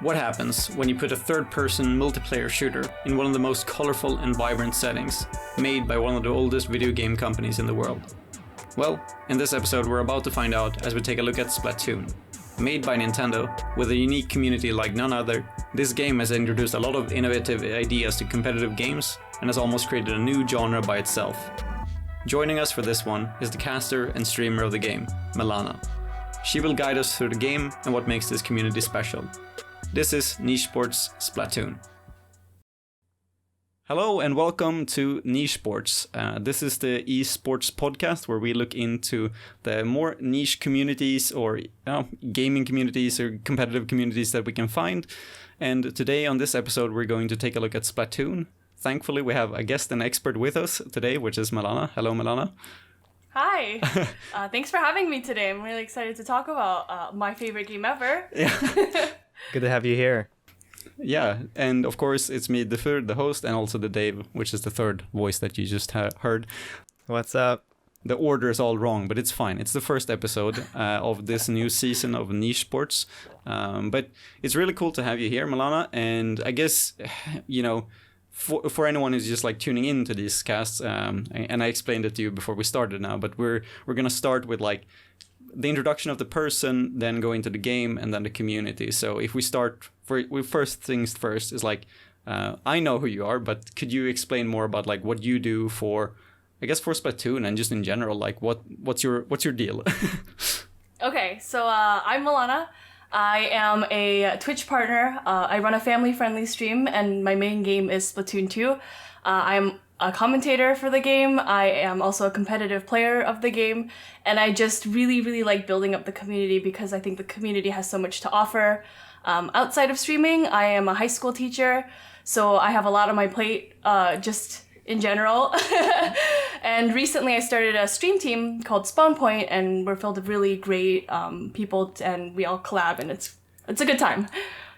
What happens when you put a third-person multiplayer shooter in one of the most colorful and vibrant settings, made by one of the oldest video game companies in the world? Well, in this episode we're about to find out as we take a look at Splatoon. Made by Nintendo, with a unique community like none other, this game has introduced a lot of innovative ideas to competitive games and has almost created a new genre by itself. Joining us for this one is the caster and streamer of the game, Mellana. She will guide us through the game and what makes this community special. This is Nichesports Splatoon. Hello and welcome to Nichesports. This is the Esports podcast where we look into the more niche communities or gaming communities or competitive communities that we can find. And today on this episode we're going to take a look at Splatoon. Thankfully we have a guest and expert with us today, which is Mellana. Hello Mellana. Hi. Thanks for having me today. I'm really excited to talk about my favorite game ever. Yeah. Good to have you here. Yeah, and of course it's me, the host, and also the Dave, which is the third voice that you just heard. What's up? The order is all wrong, but it's fine. It's the first episode of this new season of Nichesports. But it's really cool to have you here, Mellana, and I guess, you know, for anyone who's just like tuning into these casts, and I explained it to you before we started now, but we're gonna start with like the introduction of the person, then go into the game, and then the community. So if we start with first things first, is like I know who you are, but could you explain more about like what you do for, I guess, for Splatoon and just in general, like what's your deal? Okay, so I'm Mellana. I am a Twitch partner. I run a family-friendly stream, and my main game is Splatoon 2. I'm a commentator for the game. I am also a competitive player of the game, and I just really, really like building up the community because I think the community has so much to offer. Outside of streaming, I am a high school teacher, so I have a lot on my plate just in general. And recently I started a stream team called Spawn Point, and we're filled with really great people, and we all collab, and it's a good time.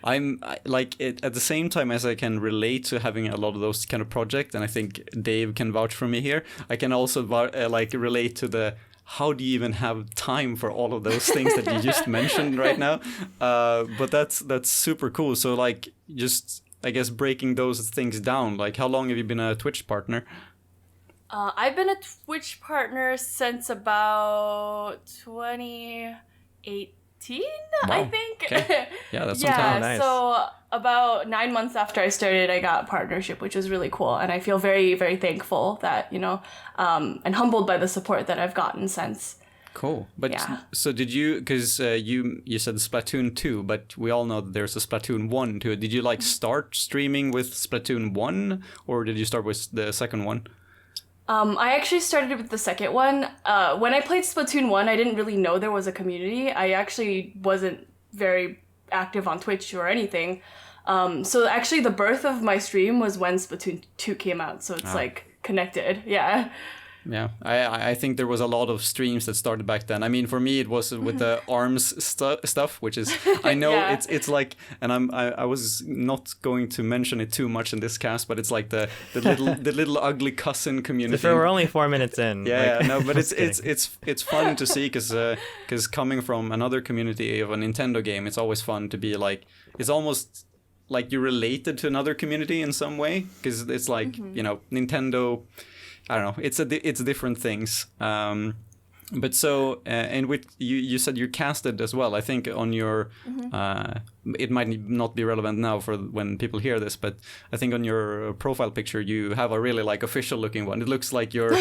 I'm like it at the same time as I can relate to having a lot of those kind of projects, and I think Dave can vouch for me here. I can also like relate to the how do you even have time for all of those things that you just mentioned right now. But that's super cool. So like just I guess breaking those things down. Like how long have you been a Twitch partner? I've been a Twitch partner since about 2018. Wow. I think. Okay. Yeah, that's some time. Nice. So about 9 months after I started, I got partnership, which was really cool, and I feel very, very thankful that and humbled by the support that I've gotten since. Cool. But yeah. So did you? Because you said Splatoon 2, but we all know that there's a Splatoon 1 too. Did you like start streaming with Splatoon 1, or did you start with the second one? I actually started with the second one. When I played Splatoon 1, I didn't really know there was a community. I actually wasn't very active on Twitch or anything. So actually the birth of my stream was when Splatoon 2 came out. So it's like connected. Yeah. Yeah, I think there was a lot of streams that started back then. I mean, for me, it was with the ARMS stuff, which is, I know Yeah. it's like, and I was not going to mention it too much in this cast, but it's like the little ugly cousin community. We're only 4 minutes in. Yeah, no, but it's fun to see because coming from another community of a Nintendo game, it's always fun to be like, it's almost like you're related to another community in some way, because it's like, Nintendo, I don't know, it's different things. But so, and with you said you're casted as well. I think on your, it might not be relevant now for when people hear this, but I think on your profile picture you have a really like official looking one. It looks like you're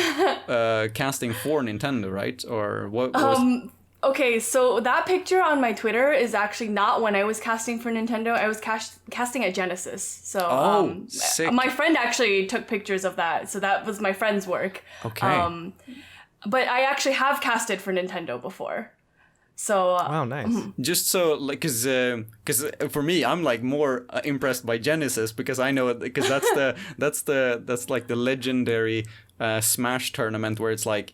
casting for Nintendo, right? Or what? Okay, so that picture on my Twitter is actually not when I was casting for Nintendo. I was casting at Genesis. So sick. My friend actually took pictures of that. So that was my friend's work. Okay. But I actually have casted for Nintendo before. So Wow, nice. Just so like, because for me, I'm like more impressed by Genesis because I know it because that's like the legendary Smash tournament where it's like.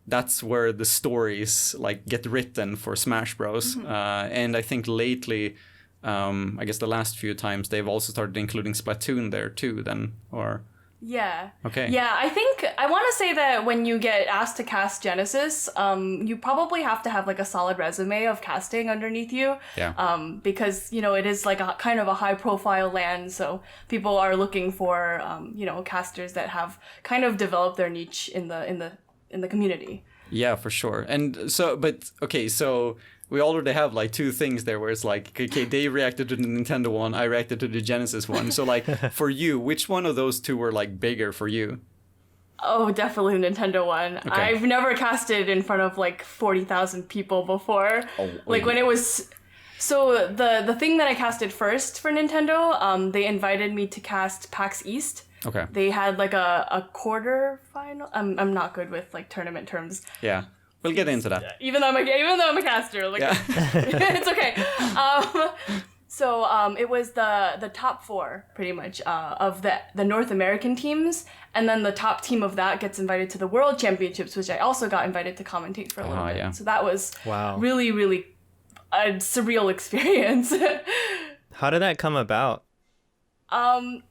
That's where the stories like get written for Smash Bros. And I think lately, I guess the last few times they've also started including Splatoon there too. Then or Yeah. Okay. Yeah, I think I want to say that when you get asked to cast Genesis, you probably have to have like a solid resume of casting underneath you. Yeah. Because it is like a kind of a high profile land, so people are looking for casters that have kind of developed their niche in the community. Yeah, for sure. And so, but okay, so we already have like two things there where it's like, okay, they reacted to the Nintendo one, I reacted to the Genesis one. So like for you, which one of those two were like bigger for you? Oh, definitely the Nintendo one. Okay. I've never casted in front of like 40,000 people before. Like when it was... So the thing that I casted first for Nintendo, they invited me to cast PAX East. Okay. They had like a quarter final. I'm not good with like tournament terms. Yeah. We'll get into that. Even though I'm a caster, like Yeah. it's okay. So it was the top four pretty much of the North American teams, and then the top team of that gets invited to the World Championships, which I also got invited to commentate for a little bit. Yeah. So that was Wow. really, really a surreal experience. How did that come about?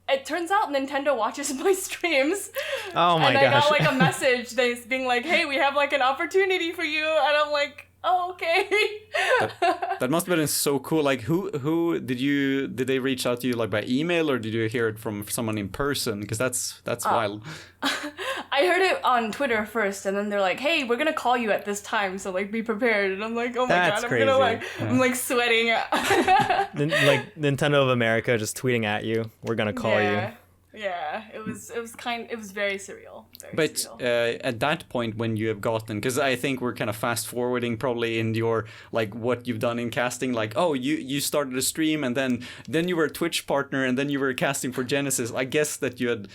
It turns out Nintendo watches my streams. Oh my and gosh. I got like a message being like, hey, we have like an opportunity for you. And I'm like, oh, okay. That must have been so cool. Like who did they reach out to you like by email, or did you hear it from someone in person? Because that's wild. I heard it on Twitter first, and then they're like, hey, we're gonna call you at this time, so like be prepared. And I'm like, oh my That's god, crazy. I'm like sweating. Like Nintendo of America just tweeting at you. We're gonna call you. Yeah, it was very surreal. But surreal. at that point when you have gotten, because I think we're kind of fast forwarding probably in your like what you've done in casting, like you started a stream and then you were a Twitch partner and then you were casting for Genesis. I guess that you had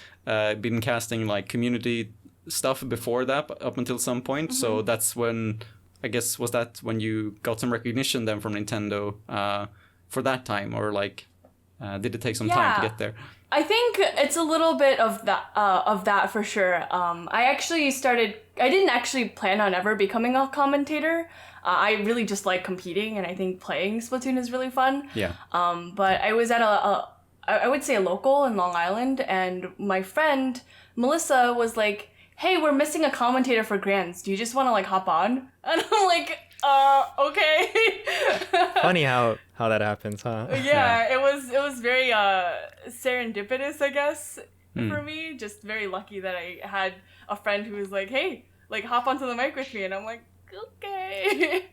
been casting like community stuff before that up until some point. Mm-hmm. So that's when, I guess, was that when you got some recognition then from Nintendo for that time, or like did it take some time to get there? I think it's a little bit of that for sure. I didn't actually plan on ever becoming a commentator. I really just like competing, and I think playing Splatoon is really fun. Yeah. But I was at I would say a local in Long Island, and my friend Melissa was like, hey, we're missing a commentator for Grands. Do you just want to like hop on? And I'm like, okay. Funny how that happens, huh? Yeah, it was very serendipitous, I guess, for me. Just very lucky that I had a friend who was like, hey, like hop onto the mic with me, and I'm like, okay.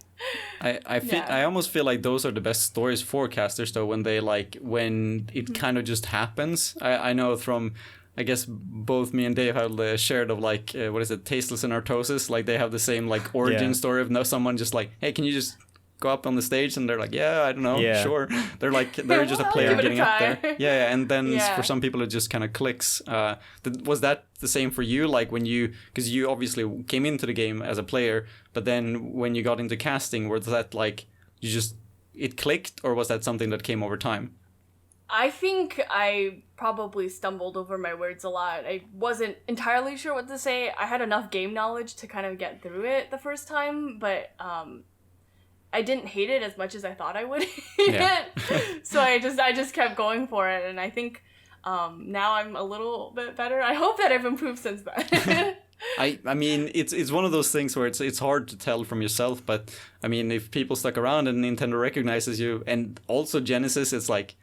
I almost feel like those are the best stories for casters though, when it kind of just happens. I know from, I guess both me and Dave have shared of like what is it, Tasteless and Artosis, like they have the same like origin story of someone just like, hey, can you just go up on the stage, and they're like, yeah, I don't know, sure. They're just a player getting up there. Yeah, and then for some people it just kind of clicks. Was that the same for you? Like when because you obviously came into the game as a player, but then when you got into casting, was that like it clicked, or was that something that came over time? I think I probably stumbled over my words a lot. I wasn't entirely sure what to say. I had enough game knowledge to kind of get through it the first time, but I didn't hate it as much as I thought I would hate it. So I just kept going for it, and I think now I'm a little bit better. I hope that I've improved since then. I mean, it's one of those things where it's hard to tell from yourself, but I mean, if people stuck around and Nintendo recognizes you, and also Genesis, it's like,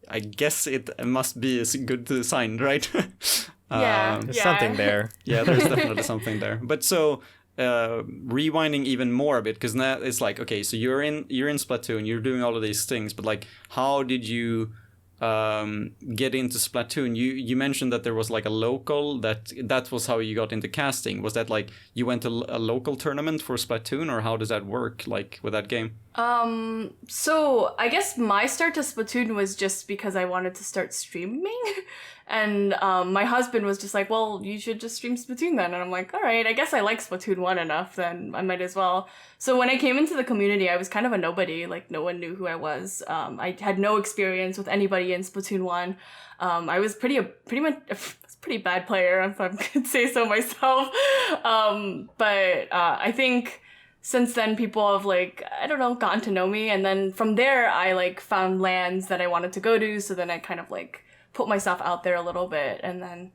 I guess it must be a good sign, right? There's something there. Yeah, there's definitely something there. But so rewinding even more a bit, because now it's like, okay, so you're in Splatoon, you're doing all of these things, but like, how did you get into Splatoon? You mentioned that there was like a local, that was how you got into casting. Was that like you went to a local tournament for Splatoon, or how does that work like with that game? So I guess my start to Splatoon was just because I wanted to start streaming. And my husband was just like, well, you should just stream Splatoon then. And I'm like, all right, I guess I like Splatoon 1 enough, then I might as well. So when I came into the community, I was kind of a nobody. Like, no one knew who I was. I had no experience with anybody in Splatoon 1. I was pretty much a pretty bad player, if I could say so myself. But I think since then, people have, like, I don't know, gotten to know me. And then from there, I, like, found lands that I wanted to go to. So then I kind of, like, put myself out there a little bit. And then,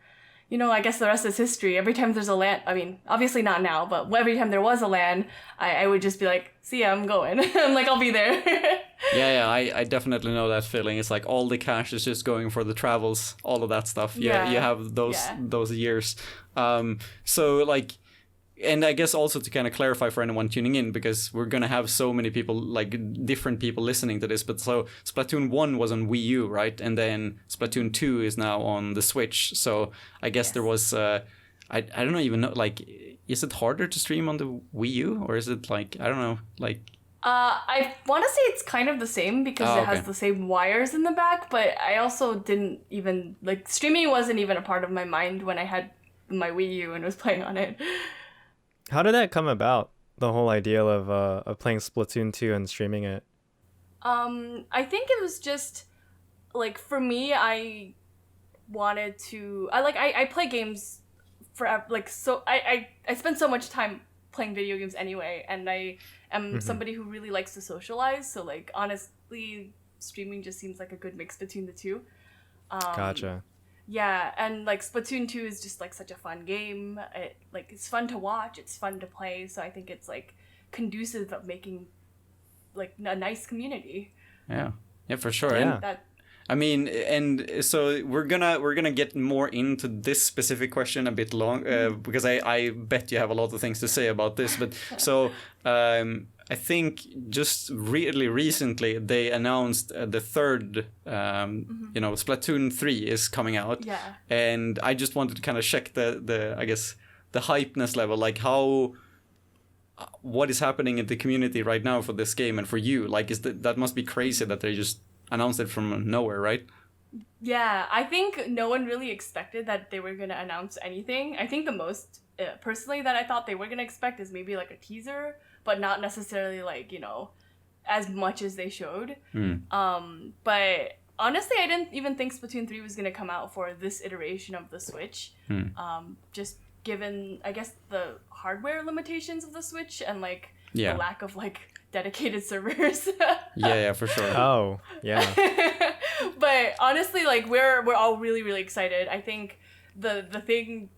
I guess the rest is history. Every time there's a LAN, I mean, obviously not now, but every time there was a LAN, I would just be like, see ya, I'm going. I'm like, I'll be there. Yeah, I definitely know that feeling. It's like all the cash is just going for the travels, all of that stuff. Yeah, you have those years. So like, and I guess also to kind of clarify for anyone tuning in, because we're gonna have so many people, like different people listening to this. But so Splatoon 1 was on Wii U, right? And then Splatoon 2 is now on the Switch. So I guess there was, I don't even know, like, is it harder to stream on the Wii U, or is it like, I don't know, like. I want to say it's kind of the same because it has the same wires in the back, but I also didn't even, like, streaming wasn't even a part of my mind when I had my Wii U and was playing on it. How did that come about? The whole idea of playing Splatoon 2 and streaming it? I think it was just, like, for me, I wanted to, I play games for, like, so, I spend so much time playing video games anyway, and I am somebody who really likes to socialize, so, like, honestly, streaming just seems like a good mix between the two. Gotcha. Yeah, and like Splatoon 2 is just like such a fun game. It's fun to watch, it's fun to play, so I think it's like conducive of making like a nice community. Yeah, for sure. Yeah. And I mean, and so we're gonna get more into this specific question a bit long, because I bet you have a lot of things to say about this. But so I think just really recently they announced the third, Splatoon 3 is coming out. Yeah. And I just wanted to kind of check the I guess the hypeness level, like what is happening in the community right now for this game and for you. Like, that must be crazy that they just announced it from nowhere, right? Yeah, I think no one really expected that they were going to announce anything. I think the most, personally, that I thought they were going to expect is maybe like a teaser, but not necessarily like, as much as they showed. But honestly, I didn't even think Splatoon 3 was going to come out for this iteration of the Switch. Just given, I guess, the hardware limitations of the Switch and like the lack of like dedicated servers. yeah, for sure. Oh, yeah. But honestly, like we're all really, really excited. I think the thing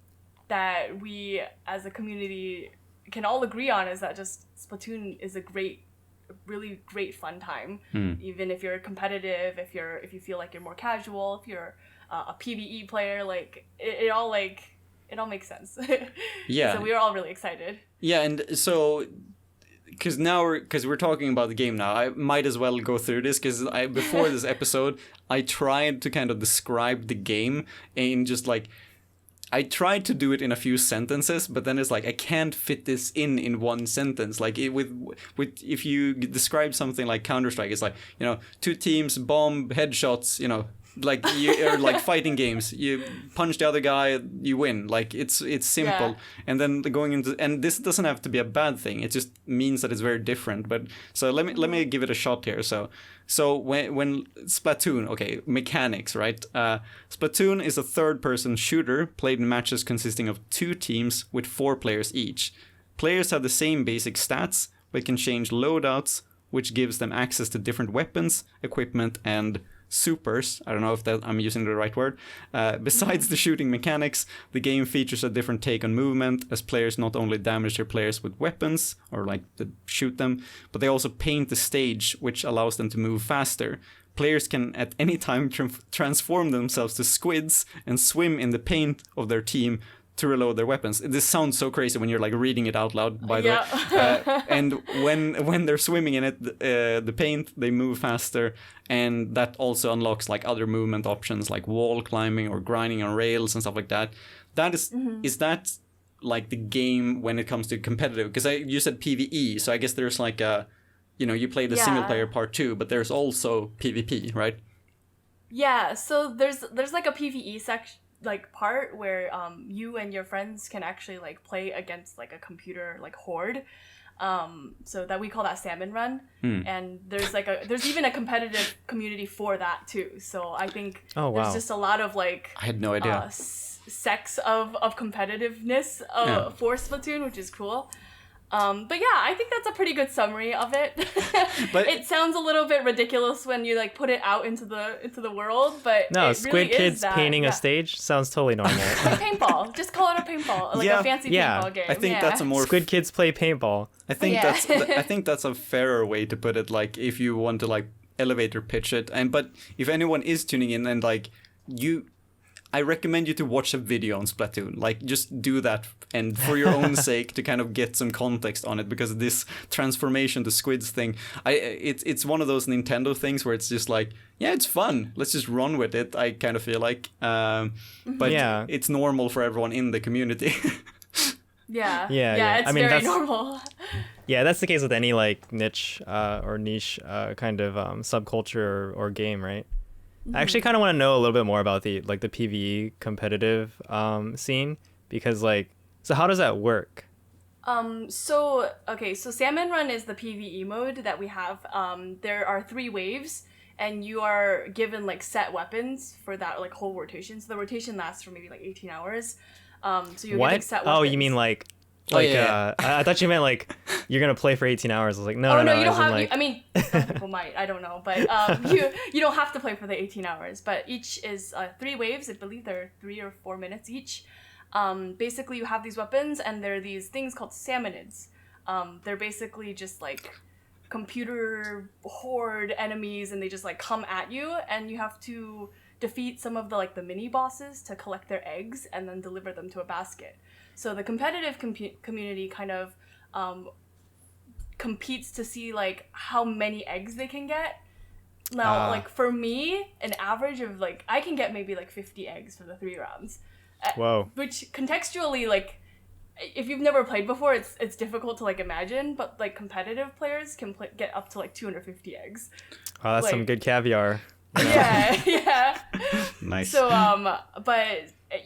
that we as a community can all agree on is that just Splatoon is a really great fun time. Even if you're competitive, if you feel like you're more casual, if you're a PvE player, like it all makes sense. Yeah. So we were all really excited. Yeah, and so because we're talking about the game now, I might as well go through this, because before this episode I tried to kind of describe the game and just like I tried to do it in a few sentences, but then it's like I can't fit this in one sentence. Like with if you describe something like Counter-Strike, it's like, two teams, bomb, headshots, like you're like fighting games. You punch the other guy, you win. Like it's simple. Yeah. And then going into, and this doesn't have to be a bad thing. It just means that it's very different. But so let me give it a shot here. So when Splatoon, okay, mechanics, right? Splatoon is a third-person shooter played in matches consisting of 2 teams with 4 players each. Players have the same basic stats, but can change loadouts, which gives them access to different weapons, equipment, and supers. I don't know if I'm using the right word. Besides the shooting mechanics, the game features a different take on movement, as players not only damage their players with weapons, or like shoot them, but they also paint the stage, which allows them to move faster. Players can at any time transform themselves to squids and swim in the paint of their team to reload their weapons. This sounds so crazy when you're like reading it out loud, by the way. And when they're swimming in it, the paint, they move faster, and that also unlocks like other movement options like wall climbing or grinding on rails and stuff like that. That is that like the game when it comes to competitive? Because you said PvE, so I guess there's like a, you play the single player part too, but there's also PvP, right? Yeah, so there's like a PvE section, like part where you and your friends can actually like play against like a computer like horde, so that we call that Salmon Run. And there's even a competitive community for that too. So I think there's just a lot of like, I had no idea, sects of competitiveness for Splatoon, which is cool. But yeah, I think that's a pretty good summary of it. But it sounds a little bit ridiculous when you like put it out into the world, but No, it Squid really Kids is that. painting Yeah. a stage sounds totally normal. Like paintball. Just call it a paintball, like Yeah. a fancy Yeah. paintball game. I think yeah. that's a more Squid Kids play paintball. I think Yeah. I think that's a fairer way to put it. Like if you want to like elevator pitch it, but if anyone is tuning in and like I recommend you to watch a video on Splatoon. Like just do that, and for your own sake to kind of get some context on it, because this transformation to squids thing, it's one of those Nintendo things where it's just like, yeah, it's fun. Let's just run with it. I kind of feel like, but Yeah. it's normal for everyone in the community. Yeah. Yeah. It's I mean, very that's- normal. Yeah, that's the case with any like niche or niche kind of subculture or game, right? I actually kind of want to know a little bit more about the PvE competitive scene, because so how does that work? So Salmon Run is the PvE mode that we have. There are 3 waves, and you are given like set weapons for that like whole rotation. So the rotation lasts for maybe like 18 hours. So you're getting What? set weapons. Oh, you mean like yeah. I thought you meant like you're gonna play for 18 hours. I was like, no, Oh no, no, you don't as in, have. like- I mean, some people might. I don't know, but you don't have to play for the 18 hours. But each is 3 waves. I believe they're 3 or 4 minutes each. Basically, you have these weapons, and there are these things called salmonids. They're basically just like computer horde enemies, and they just like come at you, and you have to defeat some of the mini bosses to collect their eggs and then deliver them to a basket. So the competitive community kind of competes to see like how many eggs they can get. Now, like for me, an average of like I can get maybe like 50 eggs for the 3 rounds. Whoa. Which contextually, like if you've never played before, it's difficult to like imagine, but like competitive players can get up to like 250 eggs. Oh, that's some like- good caviar. Yeah. Nice. So but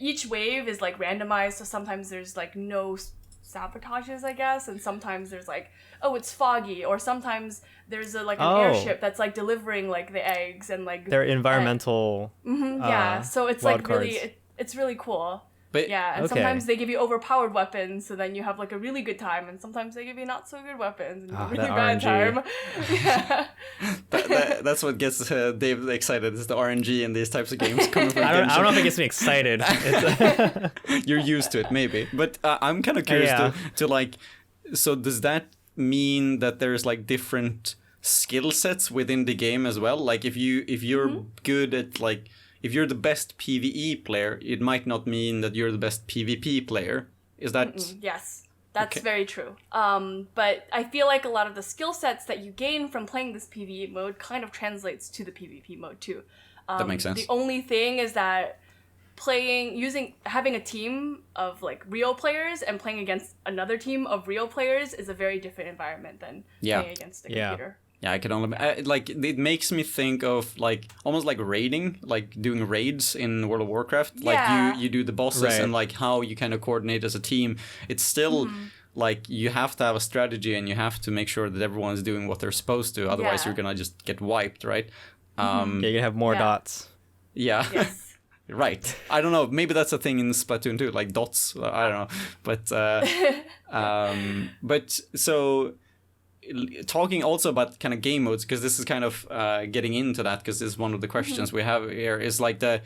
each wave is like randomized, so sometimes there's like no sabotages, I guess, and sometimes there's like, oh, it's foggy, or sometimes there's an airship that's like delivering like the eggs, and like They're environmental. yeah, so it's wild like really cards. it's really cool. But Yeah, and Okay. sometimes they give you overpowered weapons, so then you have like a really good time, and sometimes they give you not so good weapons and you have a really that bad RNG. time. Yeah. that's what gets Dave excited, is the RNG in these types of games coming from I don't know Genshin. if it gets me excited. It's, You're used to it, maybe. But I'm kind of curious Yeah. to like, so does that mean that there's like different skill sets within the game as well? Like if you're good at like, if you're the best PvE player, it might not mean that you're the best PvP player. Is that... Yes, that's Okay. very true. But I feel like a lot of the skill sets that you gain from playing this PvE mode kind of translates to the PvP mode too. That makes sense. The only thing is that having a team of like real players and playing against another team of real players is a very different environment than Yeah. playing against a Yeah. computer. Yeah, I can only like it makes me think of like almost like raiding, like doing raids in World of Warcraft. Like Yeah. you do the bosses Right. and like how you kind of coordinate as a team. It's still like you have to have a strategy and you have to make sure that everyone's doing what they're supposed to. Otherwise, Yeah. you're gonna just get wiped, right? yeah, you have more Yeah. dots. Yeah. Yes. Right. I don't know. Maybe that's a thing in Splatoon too, like dots. I don't know. But so talking also about kind of game modes, because this is kind of getting into that, because this is one of the questions we have here, is like the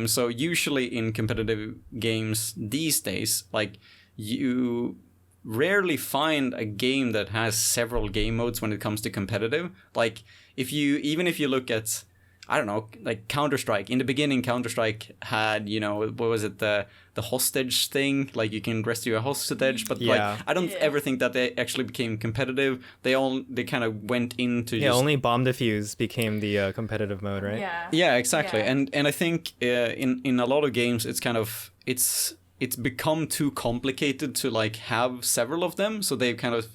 so usually in competitive games these days, like you rarely find a game that has several game modes when it comes to competitive. Like even if you look at, I don't know, like Counter-Strike. In the beginning, Counter-Strike had, what was it, the hostage thing? Like you can rescue a hostage, but Yeah. like I don't ever think that they actually became competitive. They kind of went into Yeah, just... only bomb defuse became the competitive mode, right? Yeah. Yeah, exactly. Yeah. And I think in a lot of games it's kind of it's become too complicated to like have several of them, so they've kind of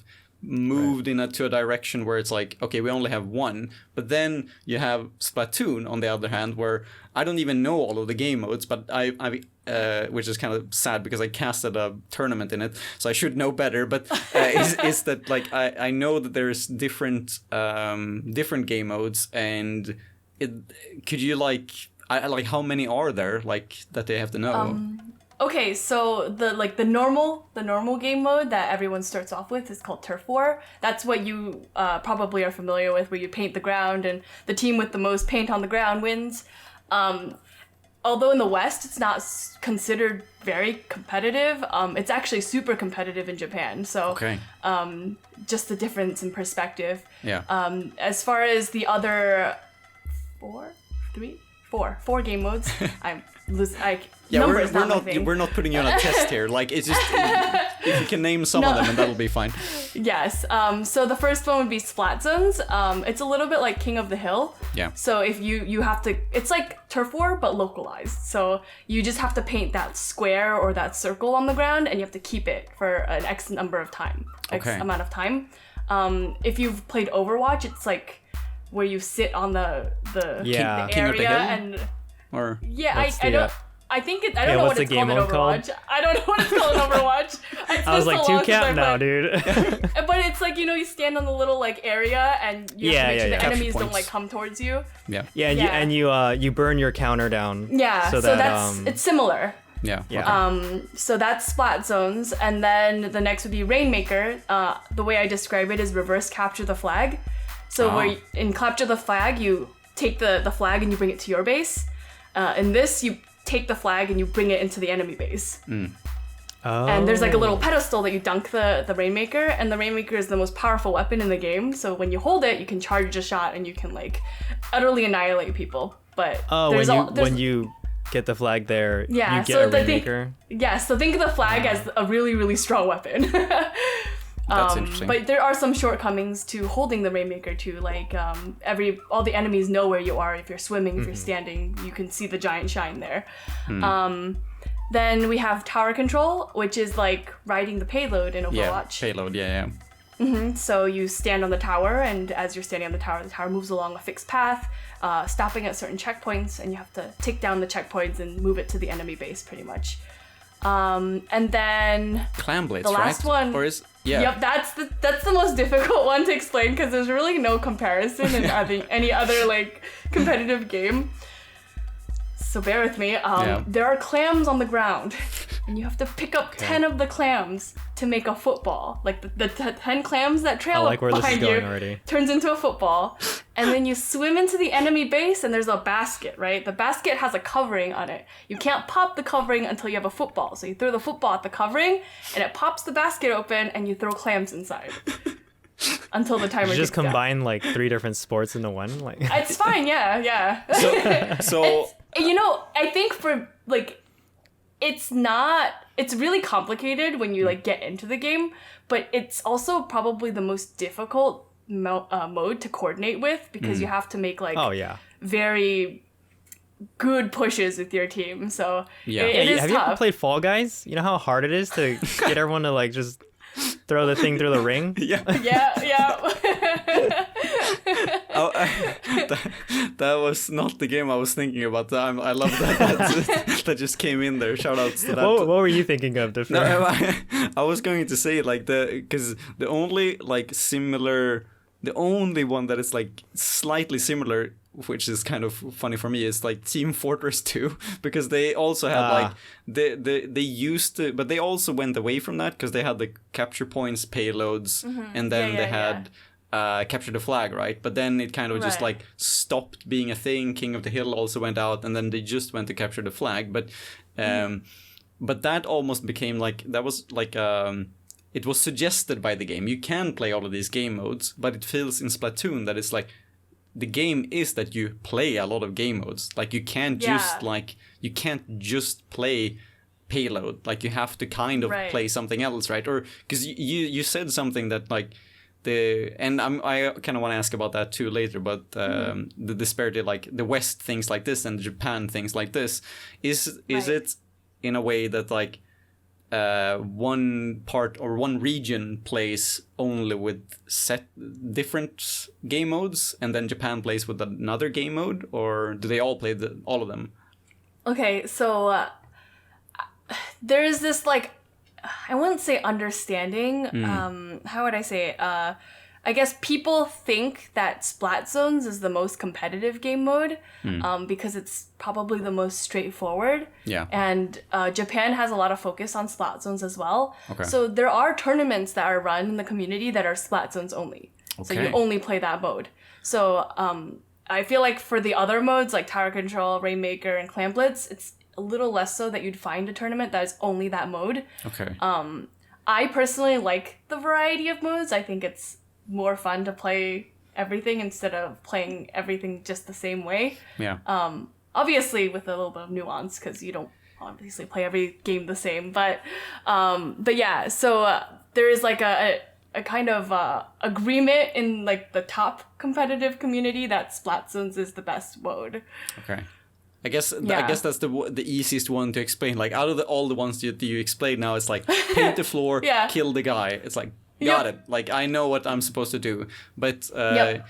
moved to a direction where it's like, okay, we only have one. But then you have Splatoon on the other hand, where I don't even know all of the game modes, but I which is kind of sad because I casted a tournament in it, so I should know better. But is that like I know that there's different game modes, and could you like how many are there like that they have to know? Okay, so the normal game mode that everyone starts off with is called Turf War. That's what you probably are familiar with, where you paint the ground and the team with the most paint on the ground wins. Although in the West it's not considered very competitive, it's actually super competitive in Japan. So Okay. Just the difference in perspective. Yeah. As far as the other four game modes, numbers we're not my not thing. we're not putting you on a test here. Like it's just if you can name some of them, and that'll be fine. Yes. So the first one would be Splat Zones. It's a little bit like King of the Hill. Yeah. So if you have to, it's like Turf War but localized. So you just have to paint that square or that circle on the ground, and you have to keep it for an X number of time, Okay. amount of time. If you've played Overwatch, it's like where you sit on the Yeah. King of the area Hill? and Or What's I the, don't. I think I don't know what's what it's the called in game mode called? Overwatch. I don't know what it's called in Overwatch. I was like, 2-cap? No, dude. But it's like, you stand on the little like area and you have to make sure the Capture enemies don't points. like come towards you. yeah. Yeah, and you burn your counter down. Yeah, so that, that's it's similar. Yeah. Yeah. okay. So that's Splat Zones, and then the next would be Rainmaker. The way I describe it is reverse capture the flag. So where in capture the flag, you take the flag and you bring it to your base. In this, you take the flag and you bring it into the enemy base. Oh. And there's like a little pedestal that you dunk the Rainmaker, and the Rainmaker is the most powerful weapon in the game. So when you hold it, you can charge a shot and you can like utterly annihilate people. But when you get the flag there, Yeah, you get so a the thing- Rainmaker. yeah, so think of the flag as a really, really strong weapon. That's interesting. But there are some shortcomings to holding the Rainmaker too. Like all the enemies know where you are. If you're swimming, if you're standing, you can see the giant shine there. Then we have tower control, which is like riding the payload in Yeah. Overwatch. Payload. Yeah. So you stand on the tower, and as you're standing on the tower moves along a fixed path, stopping at certain checkpoints, and you have to take down the checkpoints and move it to the enemy base, pretty much. And then Clam blades. the last right? one. Or is yeah. Yep, that's the most difficult one to explain because there's really no comparison in any other like competitive game. So bear with me. There are clams on the ground, and you have to pick up 10 of the clams to make a football. Like the 10 clams that trail I like where this is behind going you already. turns into a football, and then you swim into the enemy base, and there's a basket, right? The basket has a covering on it. You can't pop the covering until you have a football. So you throw the football at the covering, and it pops the basket open, and you throw clams inside. Until the timer You just ticks down. combine like 3 different sports into one. Like It's fine, yeah. So I think for like it's really complicated when you like get into the game, but it's also probably the most difficult mode to coordinate with because you have to make like oh yeah. very good pushes with your team. So Yeah. it is Have you ever tough. played Fall Guys? You know how hard it is to get everyone to like just throw the thing through the ring? yeah. Yeah. That was not the game I was thinking about. I love that. That just came in there. Shout outs to that. What were you thinking of? No, I was going to say like because the only one that is like slightly similar, which is kind of funny for me, is like Team Fortress 2, because they also had like they used to, but they also went away from that because they had the capture points payloads, and then they had capture the flag, right? But then it kind of just Right. like stopped being a thing. King of the Hill also went out, and then they just went to capture the flag. But that almost became like that was like it was suggested by the game. You can play all of these game modes, but it feels in Splatoon that it's like the game is that you play a lot of game modes. Like you can't just play payload. Like you have to kind of Right. play something else, right? Or because you said something that like I kind of want to ask about that too later, but the disparity, like the West thinks like this and Japan thinks like this, is Right. it in a way that like one part or one region plays only with set different game modes, and then Japan plays with another game mode, or do they all play all of them? Okay, so there's this like I wouldn't say understanding. How would I say it? I guess people think that Splat Zones is the most competitive game mode because it's probably the most straightforward. Yeah. And Japan has a lot of focus on Splat Zones as well. Okay. So there are tournaments that are run in the community that are Splat Zones only. So you only play that mode. So I feel like for the other modes like Tower Control, Rainmaker, and Clan Blitz, it's a little less so that you'd find a tournament that is only that mode. Okay. I personally like the variety of modes. I think it's more fun to play everything instead of playing everything just the same way. Yeah. Obviously with a little bit of nuance because you don't obviously play every game the same. But yeah, so there is like a kind of agreement in like the top competitive community that Splat Zones is the best mode. Okay. I guess that's the easiest one to explain. Like out of all the ones that you explained now, it's like paint the floor, kill the guy. It's like got it. Like I know what I'm supposed to do. But that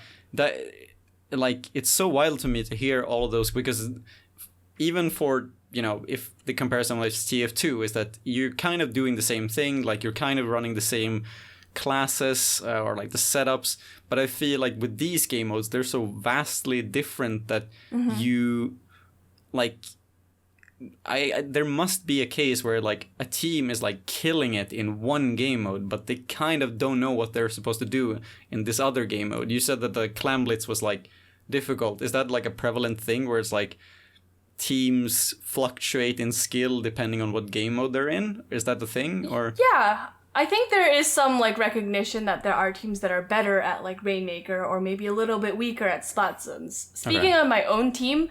like it's so wild to me to hear all of those because even for if the comparison with TF2 is that you're kind of doing the same thing. Like you're kind of running the same classes or like the setups. But I feel like with these game modes, they're so vastly different that you. Like, there must be a case where like a team is like killing it in one game mode, but they kind of don't know what they're supposed to do in this other game mode. You said that the Clan Blitz was like difficult. Is that like a prevalent thing where it's like teams fluctuate in skill depending on what game mode they're in? Is that the thing or? Yeah. I think there is some like recognition that there are teams that are better at like Rainmaker or maybe a little bit weaker at Splat Zones. Speaking of my own team,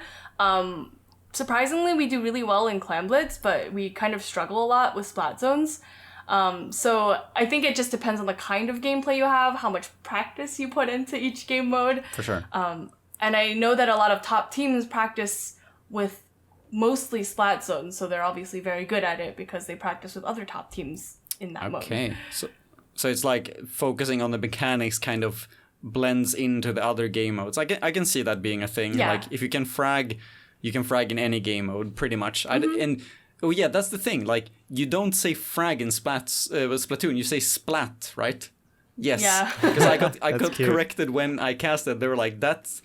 surprisingly, we do really well in Clan Blitz, but we kind of struggle a lot with Splat Zones. So I think it just depends on the kind of gameplay you have, how much practice you put into each game mode. For sure. And I know that a lot of top teams practice with mostly Splat Zones, so they're obviously very good at it because they practice with other top teams in that mode. Okay. So it's like focusing on the mechanics kind of blends into the other game modes. I can see that being a thing. Yeah. Like if you can frag in any game mode pretty much. And that's the thing. Like you don't say frag in Splatoon. You say splat, right? Yes. Yeah. Because I got corrected when I casted. They were like that's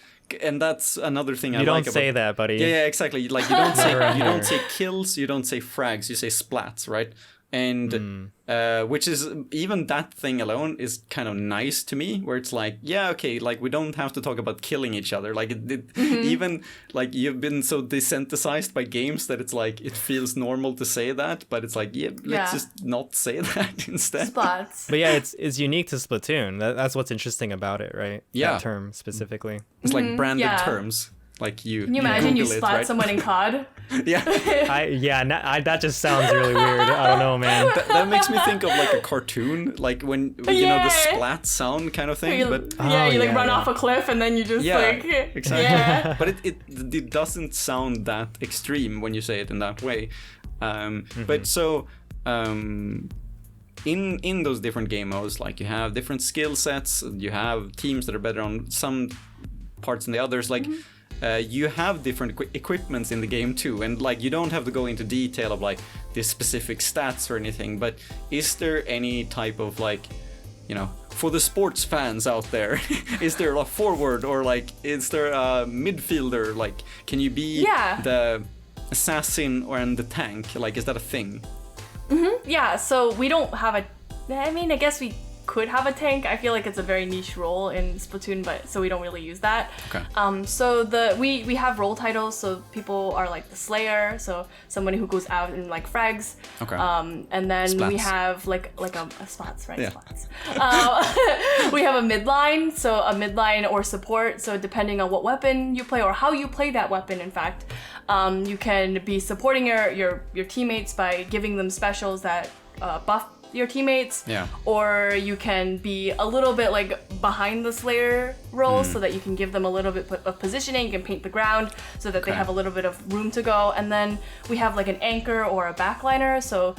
another thing I like about. You don't say that, buddy. Yeah, exactly. Like you don't say kills. You don't say frags. You say splats, right? And which is even that thing alone is kind of nice to me, where it's like, yeah, okay, like we don't have to talk about killing each other. Like even like you've been so desensitized by games that it's like it feels normal to say that, but it's like let's just not say that instead. Splats. But yeah, it's unique to Splatoon. That's what's interesting about it, right? Yeah, that term specifically. It's like branded terms. Like you. Can you imagine you Google splat it, right? someone in COD? Yeah. That just sounds really weird. I don't know, man. That makes me think of like a cartoon, like when you know the splat sound kind of thing. You run off a cliff and then you just exactly. Yeah. But it doesn't sound that extreme when you say it in that way. But so in those different game modes, like you have different skill sets, you have teams that are better on some parts than the others. Like. You have different equipments in the game too, and like you don't have to go into detail of like the specific stats or anything, but is there any type of like, for the sports fans out there, is there a forward or like is there a midfielder? Like can you be the assassin or the tank? Like is that a thing? Yeah, so we don't have I guess we could have a tank. I feel like it's a very niche role in Splatoon, but so we don't really use that. Okay. So we have role titles, so people are like the Slayer, so somebody who goes out and like frags. Okay. And then Splats. we have like a splats, right? Yeah. Splats. We have a midline, so a midline or support. So depending on what weapon you play or how you play that weapon, in fact, you can be supporting your teammates by giving them specials that buff your teammates, or you can be a little bit like behind the Slayer role so that you can give them a little bit of positioning. You can paint the ground so that they have a little bit of room to go. And then we have like an anchor or a backliner, so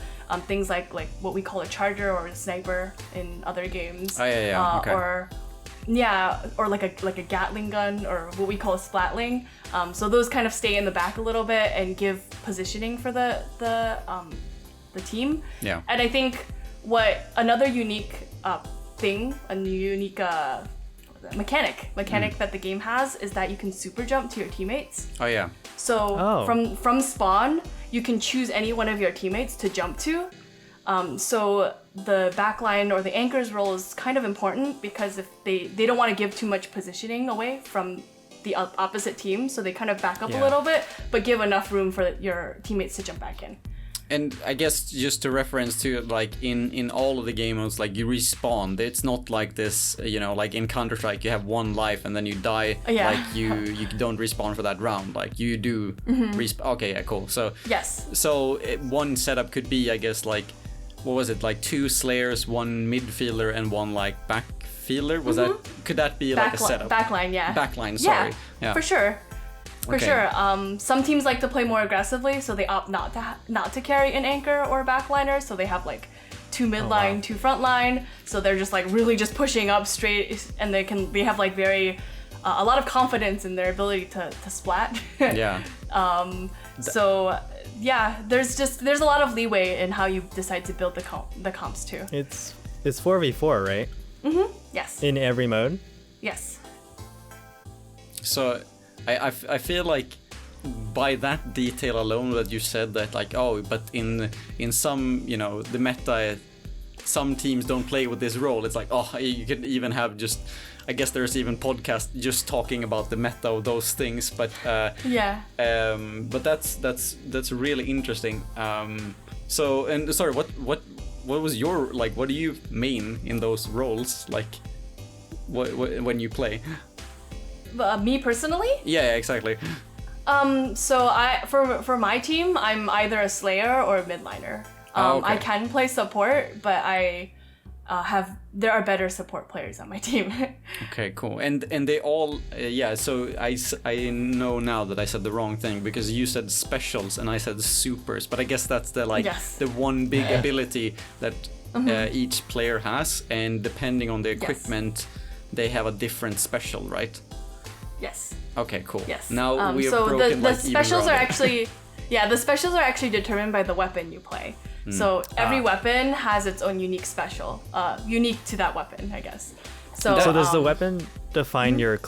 things like what we call a charger or a sniper in other games. Okay. Or like a Gatling gun or what we call a splatling. So those kind of stay in the back a little bit and give positioning for the team. Yeah. And I think what another unique thing, a unique mechanic that the game has is that you can super jump to your teammates. Oh yeah. So from spawn, you can choose any one of your teammates to jump to. So the backline or the anchor's role is kind of important because if they don't want to give too much positioning away from the opposite team, so they kind of back up a little bit, but give enough room for your teammates to jump back in. And I guess just to reference to like in all of the game modes, like you respawn. It's not like this, you know, like in Counter-Strike you have one life and then you die. Like you don't respawn for that round. Like you do respawn. Okay, yeah, cool. So yes. So one setup could be, I guess, like what was it? Like 2 Slayers, 1 midfielder, and 1 like backfielder. Was that? Could that be like a setup? Backline, yeah. Backline, sorry. Yeah, for sure. For sure. Some teams like to play more aggressively, so they opt not to carry an anchor or backliner. So they have like 2 midline, 2 frontline. So they're just like really just pushing up straight, and they have like very a lot of confidence in their ability to splat. Yeah. So yeah, there's a lot of leeway in how you decide to build the comps too. It's 4v4, right? Mm-hmm. Yes. In every mode. Yes. So. I feel like by that detail alone that you said that like, oh, but in some, you know, the meta, some teams don't play with this role. It's like, oh, you could even have just, I guess there's even podcasts just talking about the meta of those things. But but that's really interesting. So, and sorry, what was your, like, what do you mean in those roles? Like, what when you play? Me personally? Yeah, exactly. So for my team, I'm either a Slayer or a midliner. I can play support, but there are better support players on my team. Okay, cool. And they all so I know now that I said the wrong thing because you said specials and I said supers, but I guess that's the the one big ability that each player has, and depending on the equipment, they have a different special, right? Yes. Okay, cool. Yes. Now we have so broken the like specials even are actually the specials are actually determined by the weapon you play. So every weapon has its own unique special, unique to that weapon, I guess. So does the weapon define your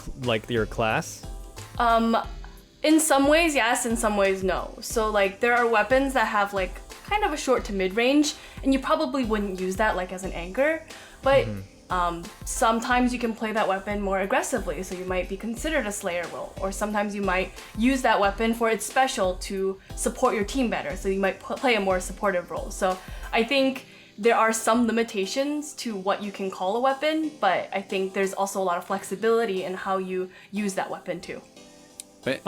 class? In some ways, yes. In some ways, no. So like there are weapons that have like kind of a short to mid range, and you probably wouldn't use that like as an anchor, but. Sometimes you can play that weapon more aggressively, so you might be considered a Slayer role, or sometimes you might use that weapon for its special to support your team better, so you might play a more supportive role. So I think there are some limitations to what you can call a weapon, but I think there's also a lot of flexibility in how you use that weapon too.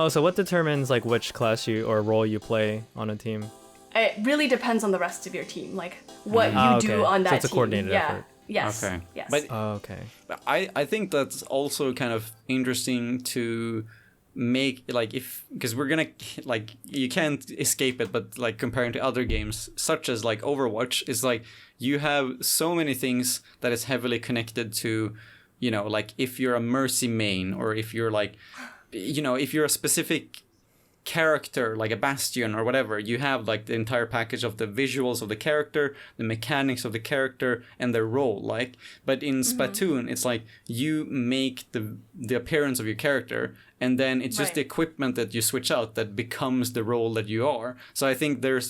So what determines like which class you or role you play on a team? It really depends on the rest of your team, like what you do on that so it's a team. coordinated effort. Yes. Okay. Yes. But I think that's also kind of interesting to make, like, because we're gonna, like, you can't escape it, but like comparing to other games such as like Overwatch, is like you have so many things that is heavily connected to, you know, like if you're a Mercy main, or if you're like, you know, if you're a specific character like a Bastion or whatever, you have like the entire package of the visuals of the character, the mechanics of the character, and their role. Like, but in Splatoon, it's like you make the appearance of your character, and then it's just the equipment that you switch out that becomes the role that you are. So I think there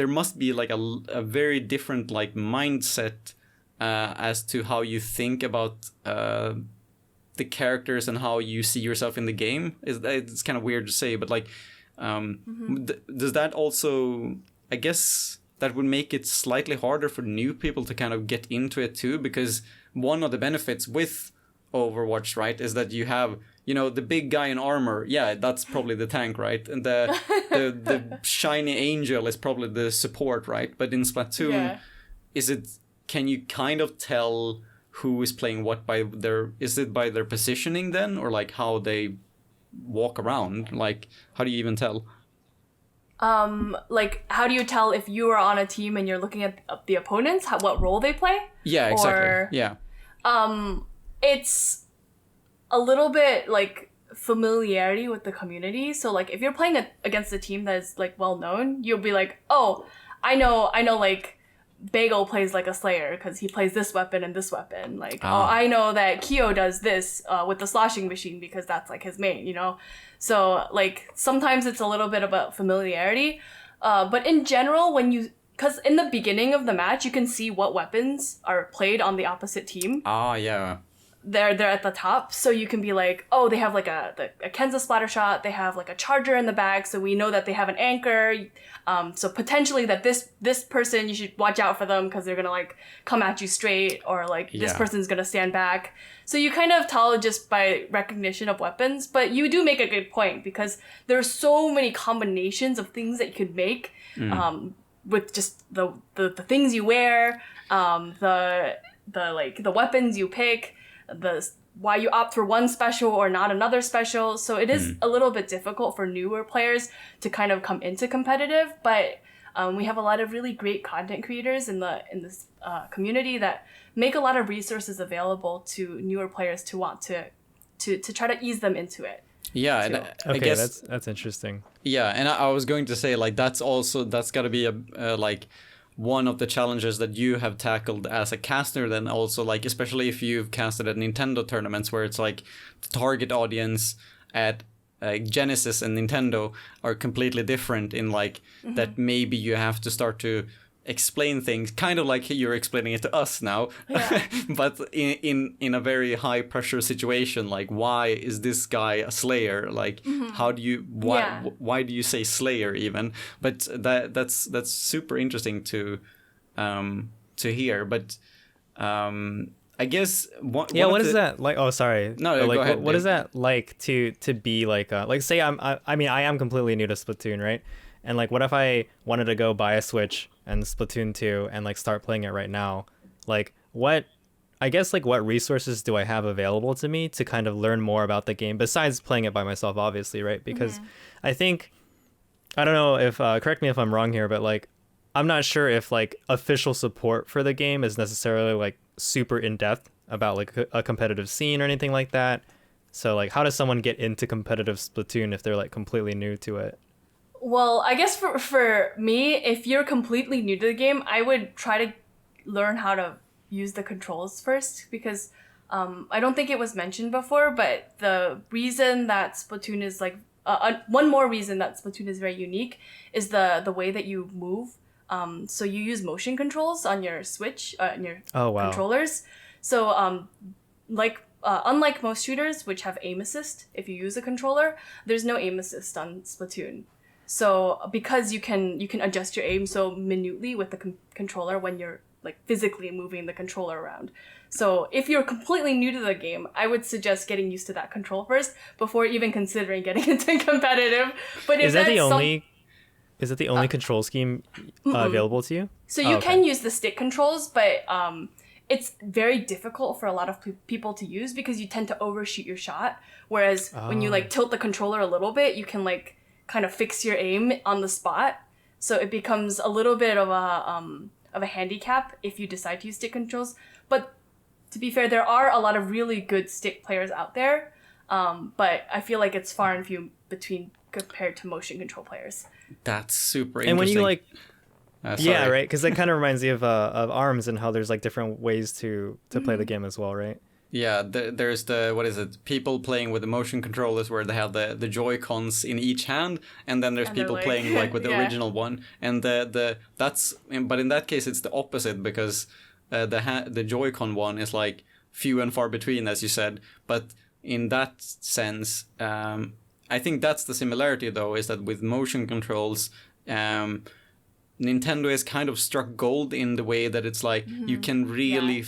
must be like a very different like mindset as to how you think about the characters and how you see yourself in the game. It's kind of weird to say, but like, does that also, I guess that would make it slightly harder for new people to kind of get into it too, because one of the benefits with Overwatch, right, is that you have, you know, the big guy in armor, that's probably the tank, right? And the shiny angel is probably the support, right? But in Splatoon, can you kind of tell who is playing what by their positioning then, or like how they walk around? Like, how do you even tell? Like, how do you tell if you are on a team and you're looking at the opponents, what role they play? Yeah, exactly. It's a little bit like familiarity with the community. So like if you're playing against a team that is like well known, you'll be like, oh, I know like Bagel plays like a Slayer because he plays this weapon and this weapon. Like, I know that Kyo does this with the sloshing machine because that's like his main, you know? So like sometimes it's a little bit about familiarity. But in general, because in the beginning of the match, you can see what weapons are played on the opposite team. Yeah. They're at the top, so you can be like, oh, they have like a Kenza splatter shot, they have like a charger in the back, so we know that they have an anchor. So potentially that this person, you should watch out for them because they're gonna like come at you straight, or like this person's gonna stand back. So you kind of tell just by recognition of weapons, but you do make a good point because there's so many combinations of things that you could make with just the things you wear, the weapons you pick, why you opt for one special or not another special. So it is a little bit difficult for newer players to kind of come into competitive, but we have a lot of really great content creators in this community that make a lot of resources available to newer players to want to try to ease them into it. Yeah, and I guess that's interesting. Yeah, and I was going to say like that's got to be a like one of the challenges that you have tackled as a caster, then also like especially if you've casted at Nintendo tournaments where it's like the target audience at Genesis and Nintendo are completely different in like that maybe you have to start to explain things kind of like you're explaining it to us now, but in a very high pressure situation, like why is this guy a Slayer, like how do you why do you say Slayer even, but that's super interesting to hear. But I guess what is that like? Oh, sorry. No, like, go ahead. What is that like to be like say I mean I am completely new to Splatoon, right? And like what if I wanted to go buy a Switch and Splatoon 2 and like start playing it right now? Like what resources do I have available to me to kind of learn more about the game besides playing it by myself, obviously, right? Because I think, I don't know if correct me if I'm wrong here, but like I'm not sure if like official support for the game is necessarily like super in depth about like a competitive scene or anything like that. So like how does someone get into competitive Splatoon if they're like completely new to it? Well, I guess for me, if you're completely new to the game, I would try to learn how to use the controls first because I don't think it was mentioned before, but the reason that Splatoon is like one more reason that Splatoon is very unique is the way that you move. So you use motion controls on your Switch, on your controllers. So unlike most shooters, which have aim assist, if you use a controller, there's no aim assist on Splatoon. So because you can adjust your aim so minutely with the controller when you're like physically moving the controller around. So if you're completely new to the game, I would suggest getting used to that control first before even considering getting into competitive. But if is that the only control scheme available to you? So you can use the stick controls, but it's very difficult for a lot of people to use because you tend to overshoot your shot. Whereas when you like tilt the controller a little bit, you can like kind of fix your aim on the spot. So it becomes a little bit of a handicap if you decide to use stick controls. But to be fair, there are a lot of really good stick players out there. But I feel like it's far and few between compared to motion control players. That's super interesting. And when you like, yeah, right, because that kind of reminds me of ARMS and how there's like different ways to play the game as well, right? Yeah, there's people playing with the motion controllers where they have the Joy-Cons in each hand, and then there's people playing like with the original one, and but in that case it's the opposite because the Joy-Con one is like few and far between, as you said. But in that sense, I think that's the similarity though, is that with motion controls, Nintendo has kind of struck gold in the way that it's like you can really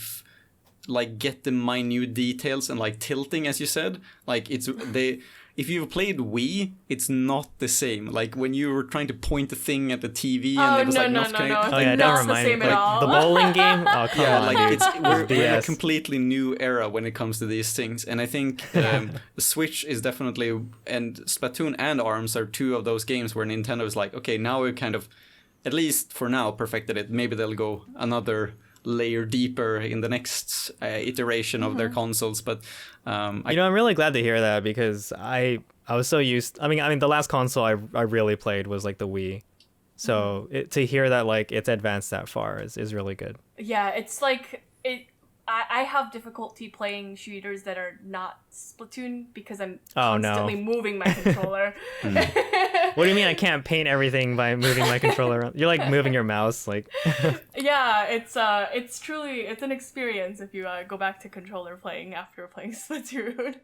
like get the minute details and like tilting, as you said. Like if you've played Wii, it's not the same. Like when you were trying to point the thing at the TV and it was not connected. Oh yeah, don't remind me. Like the bowling game. Oh come on, like we're in a completely new era when it comes to these things, and I think Switch is definitely, and Splatoon and ARMS are two of those games where Nintendo is like, okay, now we've kind of, at least for now, perfected it. Maybe they'll go another layer deeper in the next iteration of their consoles. But I'm really glad to hear that because I was so used. I mean, the last console I really played was like the Wii, So to hear that like it's advanced that far is really good. Yeah, it's like I have difficulty playing shooters that are not Splatoon because I'm constantly moving my controller. What do you mean I can't paint everything by moving my controller around? You're like moving your mouse like. Yeah, it's truly it's an experience if you go back to controller playing after playing Splatoon.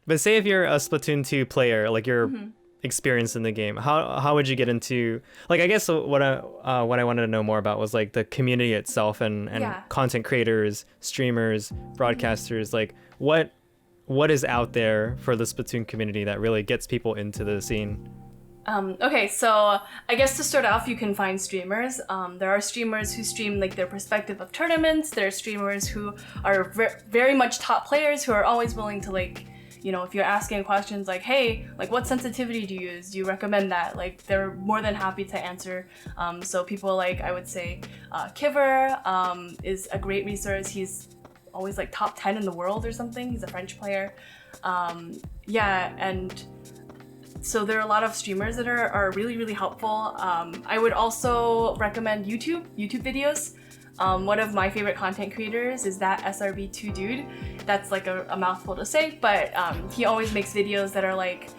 But say if you're a Splatoon 2 player, like you're experienced in the game, how would you get into, like, I guess what I wanted to know more about was like the community itself and content creators, streamers, broadcasters, like what is out there for the Splatoon community that really gets people into the scene? Okay, so I guess to start off, you can find streamers. There are streamers who stream like their perspective of tournaments. There are streamers who are very much top players who are always willing to like, you know, if you're asking questions like, hey, like what sensitivity do you use? Do you recommend that? Like they're more than happy to answer. So people like, I would say Kiver is a great resource. He's always like top 10 in the world or something. He's a French player. And so there are a lot of streamers that are really, really helpful. I would also recommend YouTube videos. One of my favorite content creators is that SRB2 dude. That's like a mouthful to say, but he always makes videos that are like,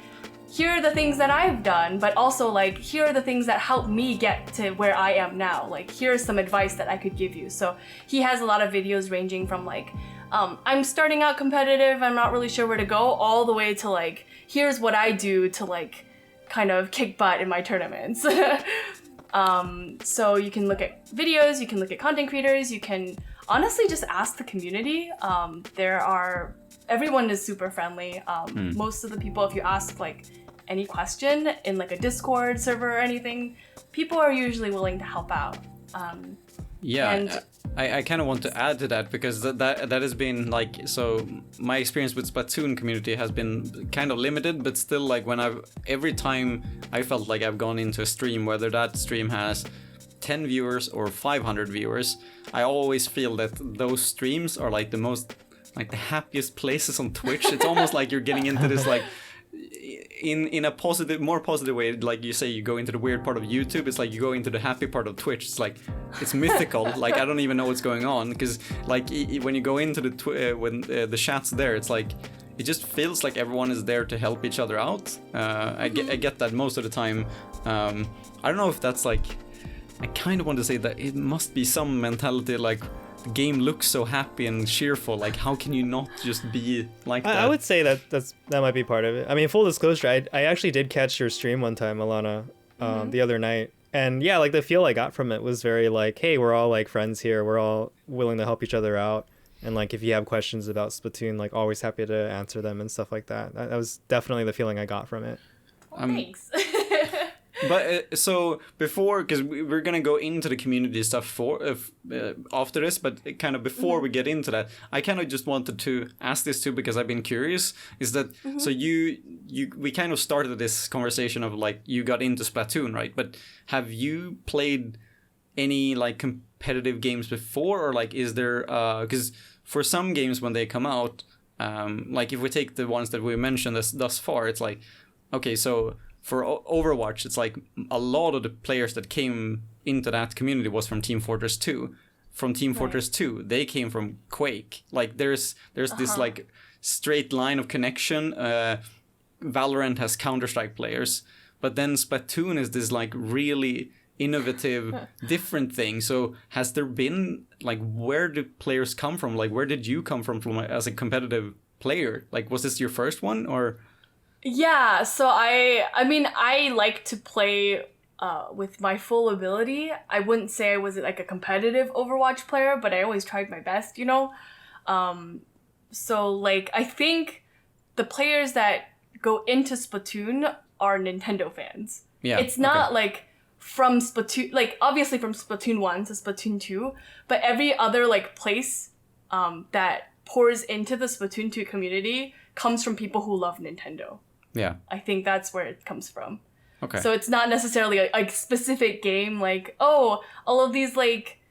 here are the things that I've done, but also like, here are the things that helped me get to where I am now. Like, here's some advice that I could give you. So he has a lot of videos ranging from like, I'm starting out competitive, I'm not really sure where to go, all the way to like, here's what I do to like kind of kick butt in my tournaments. So you can look at videos, you can look at content creators, you can honestly just ask the community. Everyone is super friendly. Most of the people, if you ask like any question in like a Discord server or anything, people are usually willing to help out. I kind of want to add to that because that has been like, so my experience with Splatoon community has been kind of limited, but still like every time I felt like I've gone into a stream, whether that stream has 10 viewers or 500 viewers, I always feel that those streams are like the happiest places on Twitch. It's almost like you're getting into this like, in a more positive way, like you say, you go into the weird part of YouTube. It's like you go into the happy part of Twitch. It's like it's mythical. Like I don't even know what's going on because like when you go into the chats there, it's like it just feels like everyone is there to help each other out. I get that most of the time. I don't know if that's like, I kind of want to say that it must be some mentality like, the game looks so happy and cheerful, like how can you not just be like that? I would say that might be part of it. I mean, full disclosure, I actually did catch your stream one time, Mellana, the other night, and yeah, like the feel I got from it was very like, hey, we're all like friends here, we're all willing to help each other out, and like if you have questions about Splatoon, like always happy to answer them and stuff like that. That was definitely the feeling I got from it. Well, thanks. But so before, because we're gonna go into the community stuff after this, but kind of before we get into that, I kind of just wanted to ask this too because I've been curious. Is that so? We kind of started this conversation of like you got into Splatoon, right? But have you played any like competitive games before, or like is there? Because for some games when they come out, like if we take the ones that we mentioned thus far, it's like okay, so. For Overwatch, it's like a lot of the players that came into that community was from Team Fortress 2. From Team Fortress 2, they came from Quake. Like there's this like straight line of connection. Valorant has Counter-Strike players, but then Splatoon is this like really innovative, different thing. So has there been like, where do players come from? Like where did you come from as a competitive player? Like was this your first one or? Yeah, so I mean, I like to play with my full ability. I wouldn't say I was like a competitive Overwatch player, but I always tried my best, you know? So like, I think the players that go into Splatoon are Nintendo fans. Yeah. It's not like from Splatoon, like obviously from Splatoon 1 to Splatoon 2, but every other like place that pours into the Splatoon 2 community comes from people who love Nintendo. Yeah. I think that's where it comes from. Okay. So it's not necessarily a specific game like, oh, all of these like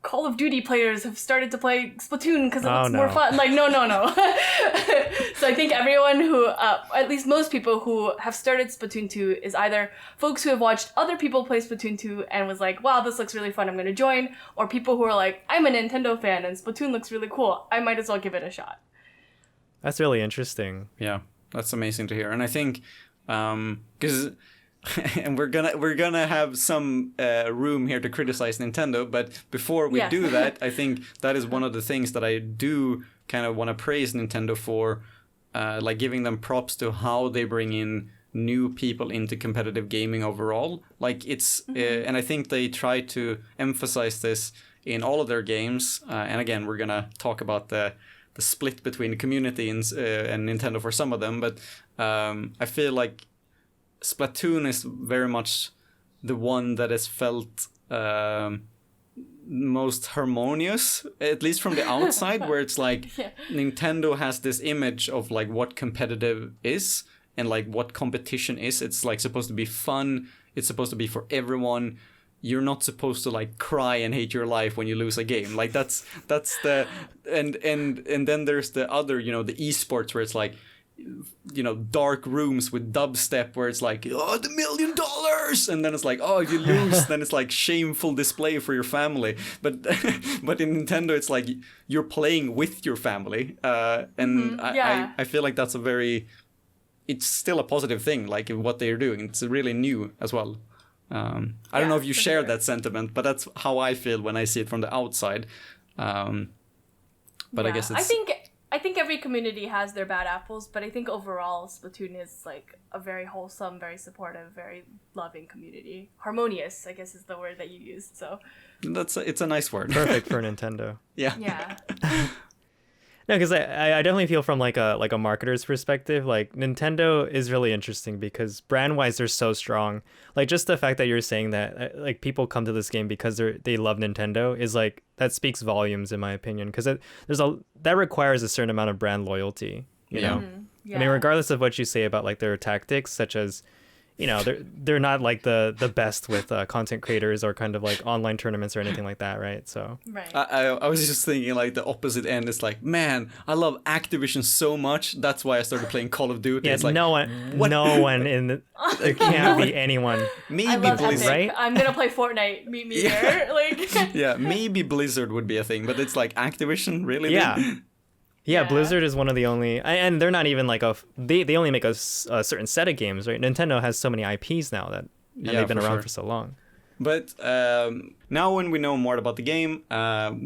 Call of Duty players have started to play Splatoon because it looks no. more fun. Like, no. So I think everyone who, at least most people who have started Splatoon 2 is either folks who have watched other people play Splatoon 2 and was like, wow, this looks really fun, I'm going to join, or people who are like, I'm a Nintendo fan and Splatoon looks really cool, I might as well give it a shot. That's really interesting. Yeah, that's amazing to hear. And I think, because... and we're gonna have some room here to criticize Nintendo, but before we do that, I think that is one of the things that I do kind of want to praise Nintendo for, like giving them props to how they bring in new people into competitive gaming overall. Like it's, and I think they try to emphasize this in all of their games. And again, we're gonna talk about the split between the community and Nintendo for some of them, but I feel like Splatoon is very much the one that has felt most harmonious, at least from the outside, where it's like Nintendo has this image of like what competitive is and like what competition is. It's like supposed to be fun. It's supposed to be for everyone. You're not supposed to like cry and hate your life when you lose a game. Like that's the and then there's the other, you know, the esports where it's like, you know, dark rooms with dubstep where it's like, oh, the $1 million, and then it's like, oh, if you lose, then it's like shameful display for your family. But but in Nintendo, it's like you're playing with your family, and I feel like that's it's still a positive thing, like what they're doing. It's really new as well. I don't know if you share that sentiment, but that's how I feel when I see it from the outside. But I guess it's... I think every community has their bad apples, but I think overall Splatoon is like a very wholesome, very supportive, very loving community. Harmonious, I guess, is the word that you used. So it's a nice word. Perfect for Nintendo. Yeah. No, because I definitely feel from like a marketer's perspective, like Nintendo is really interesting because brand wise they're so strong. Like just the fact that you're saying that like people come to this game because they love Nintendo is like that speaks volumes in my opinion, because that requires a certain amount of brand loyalty. You know, I mean, regardless of what you say about like their tactics, such as, you know, they're not like the best with content creators or kind of like online tournaments or anything like that, right? So I was just thinking like the opposite end is like, man, I love Activision so much. That's why I started playing Call of Duty. Yeah, it's like, no one in there can't be anyone. Maybe Blizzard, right? I'm gonna play Fortnite. Meet me there. Like yeah, maybe Blizzard would be a thing, but it's like Activision, really? Yeah. Yeah, Blizzard is one of the only, and they're not even like they only make a certain set of games, right? Nintendo has so many IPs now and they've been around for so long. But now when we know more about the game,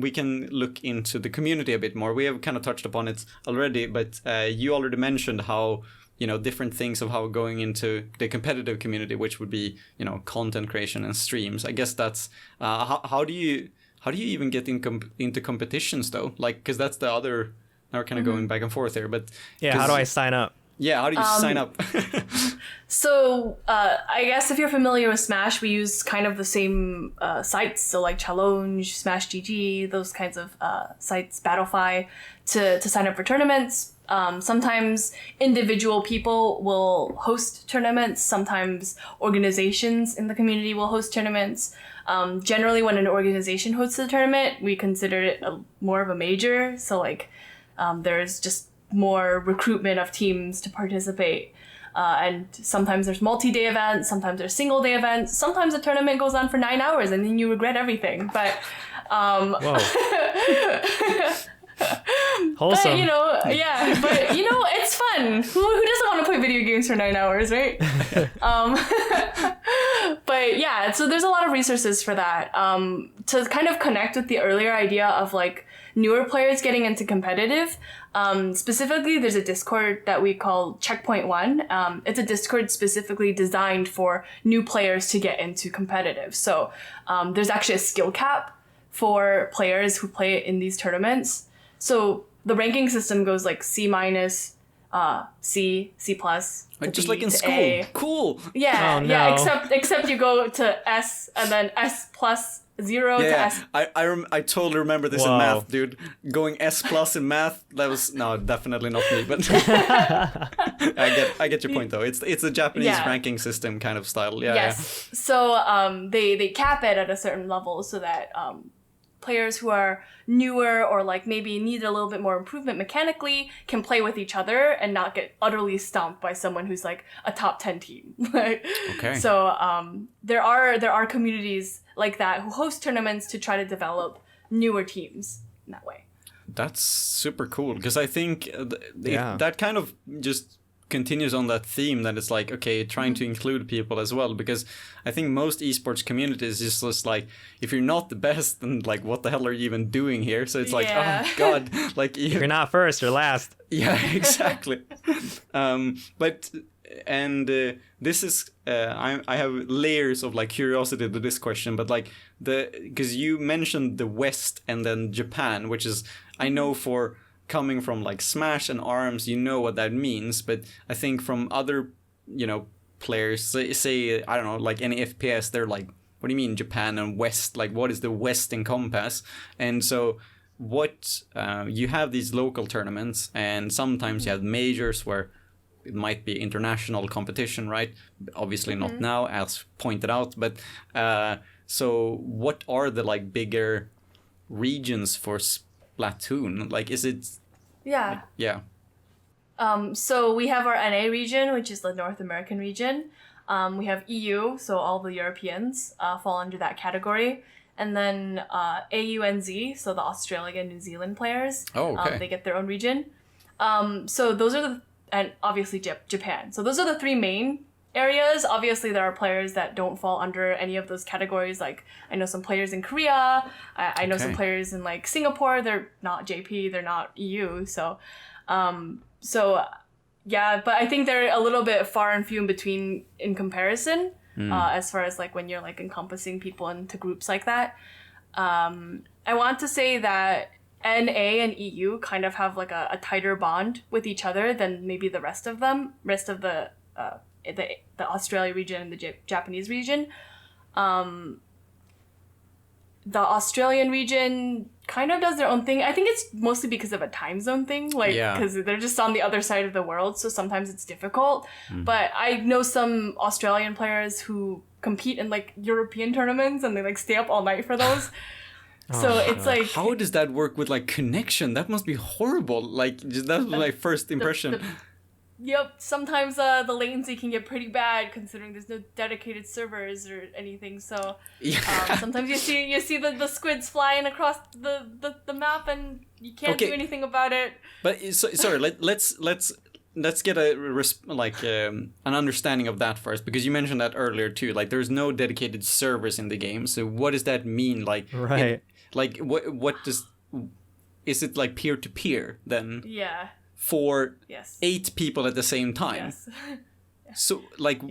we can look into the community a bit more. We have kind of touched upon it already, but you already mentioned how, you know, different things of how going into the competitive community, which would be, you know, content creation and streams. I guess that's, how do you even get into competitions though? Like, because that's the other... Now we're kind of going back and forth here, but... Yeah, how do I sign up? Yeah, how do you sign up? So, I guess if you're familiar with Smash, we use kind of the same sites, so like Challenge, Smash GG, those kinds of sites, Battlefy, to sign up for tournaments. Sometimes individual people will host tournaments, sometimes organizations in the community will host tournaments. Generally, when an organization hosts a tournament, we consider it more of a major, so like... there's just more recruitment of teams to participate. And sometimes there's multi-day events, sometimes there's single-day events, sometimes a tournament goes on for 9 hours and then you regret everything. But, wholesome. But, you know, but, you know, it's fun. Who doesn't want to play video games for 9 hours, right? But yeah, so there's a lot of resources for that. To kind of connect with the earlier idea of like, newer players getting into competitive. Specifically, there's a Discord that we call Checkpoint One. It's a Discord specifically designed for new players to get into competitive. So there's actually a skill cap for players who play in these tournaments. So the ranking system goes like C minus, C, C plus. Just like in school. A. Cool. Yeah, oh, no. yeah. Except you go to S and then S plus 0 to S. I totally remember this in math, dude. Going S plus in math, that was definitely not me. But I get your point though. It's a Japanese ranking system kind of style. Yeah. Yes. Yeah. So they cap it at a certain level so that players who are newer or like maybe need a little bit more improvement mechanically can play with each other and not get utterly stomped by someone who's like a top 10 team. Okay. So there are communities like that who host tournaments to try to develop newer teams in that way. That's super cool, because I think that kind of just continues on that theme, that it's like, okay, trying to include people as well, because I think most esports communities is just like, if you're not the best, then like, what the hell are you even doing here? So it's like, oh god, like if you're not first, you're last. Yeah, exactly. This is I have layers of like curiosity to this question, but like because you mentioned the West and then Japan, which is, I know for coming from like Smash and ARMS, you know what that means, but I think from other, players, say I don't know, like any FPS, they're like, what do you mean Japan and West? Like, what is the West encompass? And so what you have these local tournaments, and sometimes you have majors where it might be international competition, right? Obviously not now, as pointed out, but so what are the like bigger regions for Splatoon? Like, is it... Yeah. Yeah. So we have our NA region, which is the North American region. We have EU, so all the Europeans fall under that category. And then AUNZ, so the Australia and New Zealand players. Oh, okay. They get their own region. So those are and obviously Japan. So those are the three main areas. Obviously, there are players that don't fall under any of those categories. Like, I know some players in Korea. I know some players in like Singapore. They're not JP. They're not EU. So, yeah. But I think they're a little bit far and few in between in comparison, as far as like when you're like encompassing people into groups like that. I want to say that NA and EU kind of have like a tighter bond with each other than maybe the rest of the Australia region and the Japanese region. The Australian region kind of does their own thing. I think it's mostly because of a time zone thing, like because they're just on the other side of the world, so sometimes it's difficult. But I know some Australian players who compete in like European tournaments and they like stay up all night for those. So it's like, how does that work with like connection? That must be horrible. Like, that was my first impression. Yep, sometimes the latency can get pretty bad considering there's no dedicated servers or anything. So sometimes you see the squids flying across the map and you can't do anything about it. But sorry, let's get an understanding of that first, because you mentioned that earlier too. Like, there's no dedicated servers in the game. So what does that mean? Like, right? Is it like peer to peer then? Yeah. For 8 people at the same time. Yes. So like,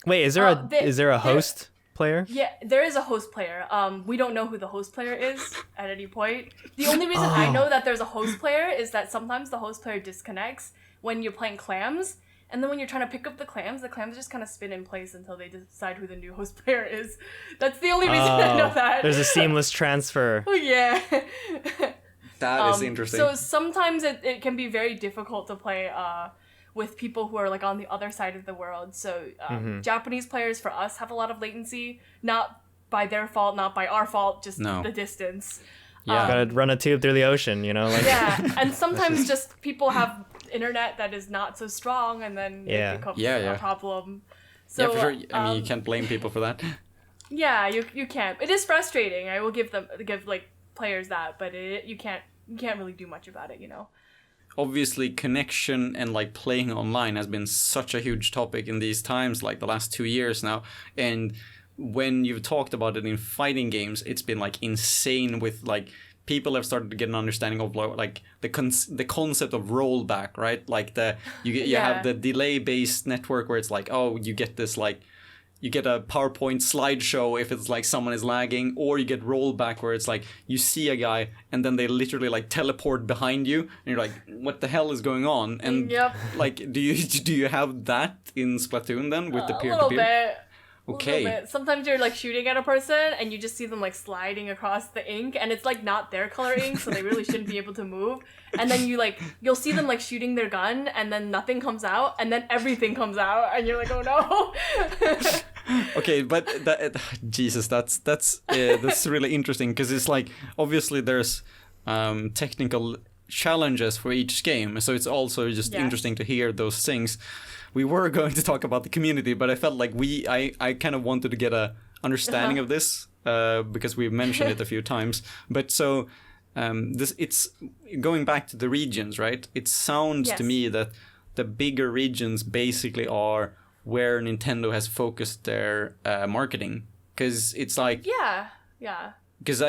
wait, is there a host player? Yeah, there is a host player. We don't know who the host player is at any point. The only reason I know that there's a host player is that sometimes the host player disconnects when you're playing clams. And then when you're trying to pick up the clams just kind of spin in place until they decide who the new host player is. That's the only reason I know that. There's a seamless transfer. Oh, yeah. That is interesting. So sometimes it can be very difficult to play with people who are like on the other side of the world. So Japanese players for us have a lot of latency, not by their fault, not by our fault, just the distance. Yeah, gotta run a tube through the ocean, Like... Yeah, and sometimes just people have internet that is not so strong, and then it becomes a problem. So, yeah, for sure. I mean, you can't blame people for that. Yeah, you can't. It is frustrating. I will give like players that, but you can't really do much about it, Obviously, connection and like playing online has been such a huge topic in these times, like the last 2 years now. And when you've talked about it in fighting games, it's been like insane with like people have started to get an understanding of like the concept of rollback, right? Like you have the delay based network where it's like, oh, you get this like, you get a PowerPoint slideshow if it's like someone is lagging, or you get rollback where it's like you see a guy and then they literally like teleport behind you and you're like, what the hell is going on? And like, do you have that in Splatoon then with the peer-to-peer? A little bit. Okay. Sometimes you're like shooting at a person and you just see them like sliding across the ink, and it's like not their color ink, so they really shouldn't be able to move. And then you'll see them like shooting their gun, and then nothing comes out, and then everything comes out, and you're like, oh no. Okay, but Jesus, that's really interesting because it's like obviously there's technical challenges for each game, so it's also just interesting to hear those things. We were going to talk about the community, but I felt like I kind of wanted to get a understanding of this because we've mentioned it a few times. But so it's going back to the regions, right? It sounds to me that the bigger regions basically are where Nintendo has focused their marketing, because it's like because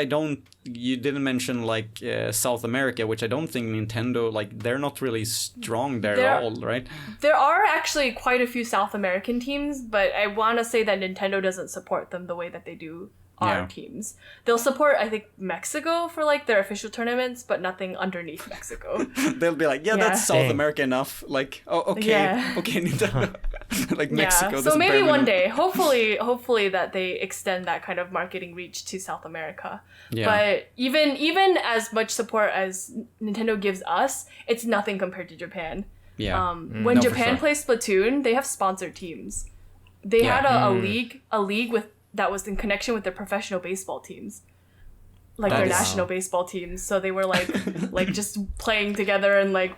you didn't mention like South America, which I don't think Nintendo, like they're not really strong there at all, right? There are actually quite a few South American teams, but I want to say that Nintendo doesn't support them the way that they do our teams. They'll support, I think, Mexico for like their official tournaments, but nothing underneath Mexico. They'll be like, that's South America enough. Like, okay, Nintendo. Like Mexico. So maybe one day, hopefully that they extend that kind of marketing reach to South America. Yeah. But even as much support as Nintendo gives us, it's nothing compared to Japan. Yeah. When Japan plays Splatoon, they have sponsored teams. They had a league with that was in connection with their professional baseball teams, like their national baseball teams. So they were like just playing together and like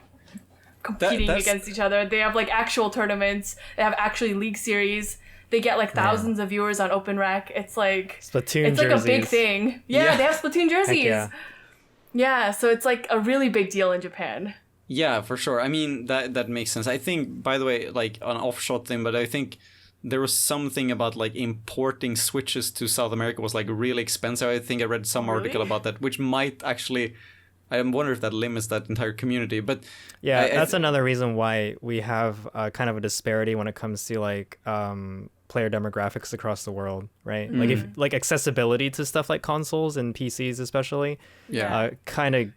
competing against each other. They have like actual tournaments. They have actually league series. They get like thousands of viewers on Open Rec. It's like Splatoon it's jerseys. Like a big thing. Yeah, they have Splatoon jerseys. Yeah, so it's like a really big deal in Japan. Yeah, for sure. I mean, that makes sense. I think, by the way, like an offshot thing, but I think there was something about like importing Switches to South America was like really expensive. I think I read some article about that, which might actually, I wonder if that limits that entire community. But yeah, that's another reason why we have kind of a disparity when it comes to like player demographics across the world, right? Like if like accessibility to stuff like consoles and PCs especially, kind of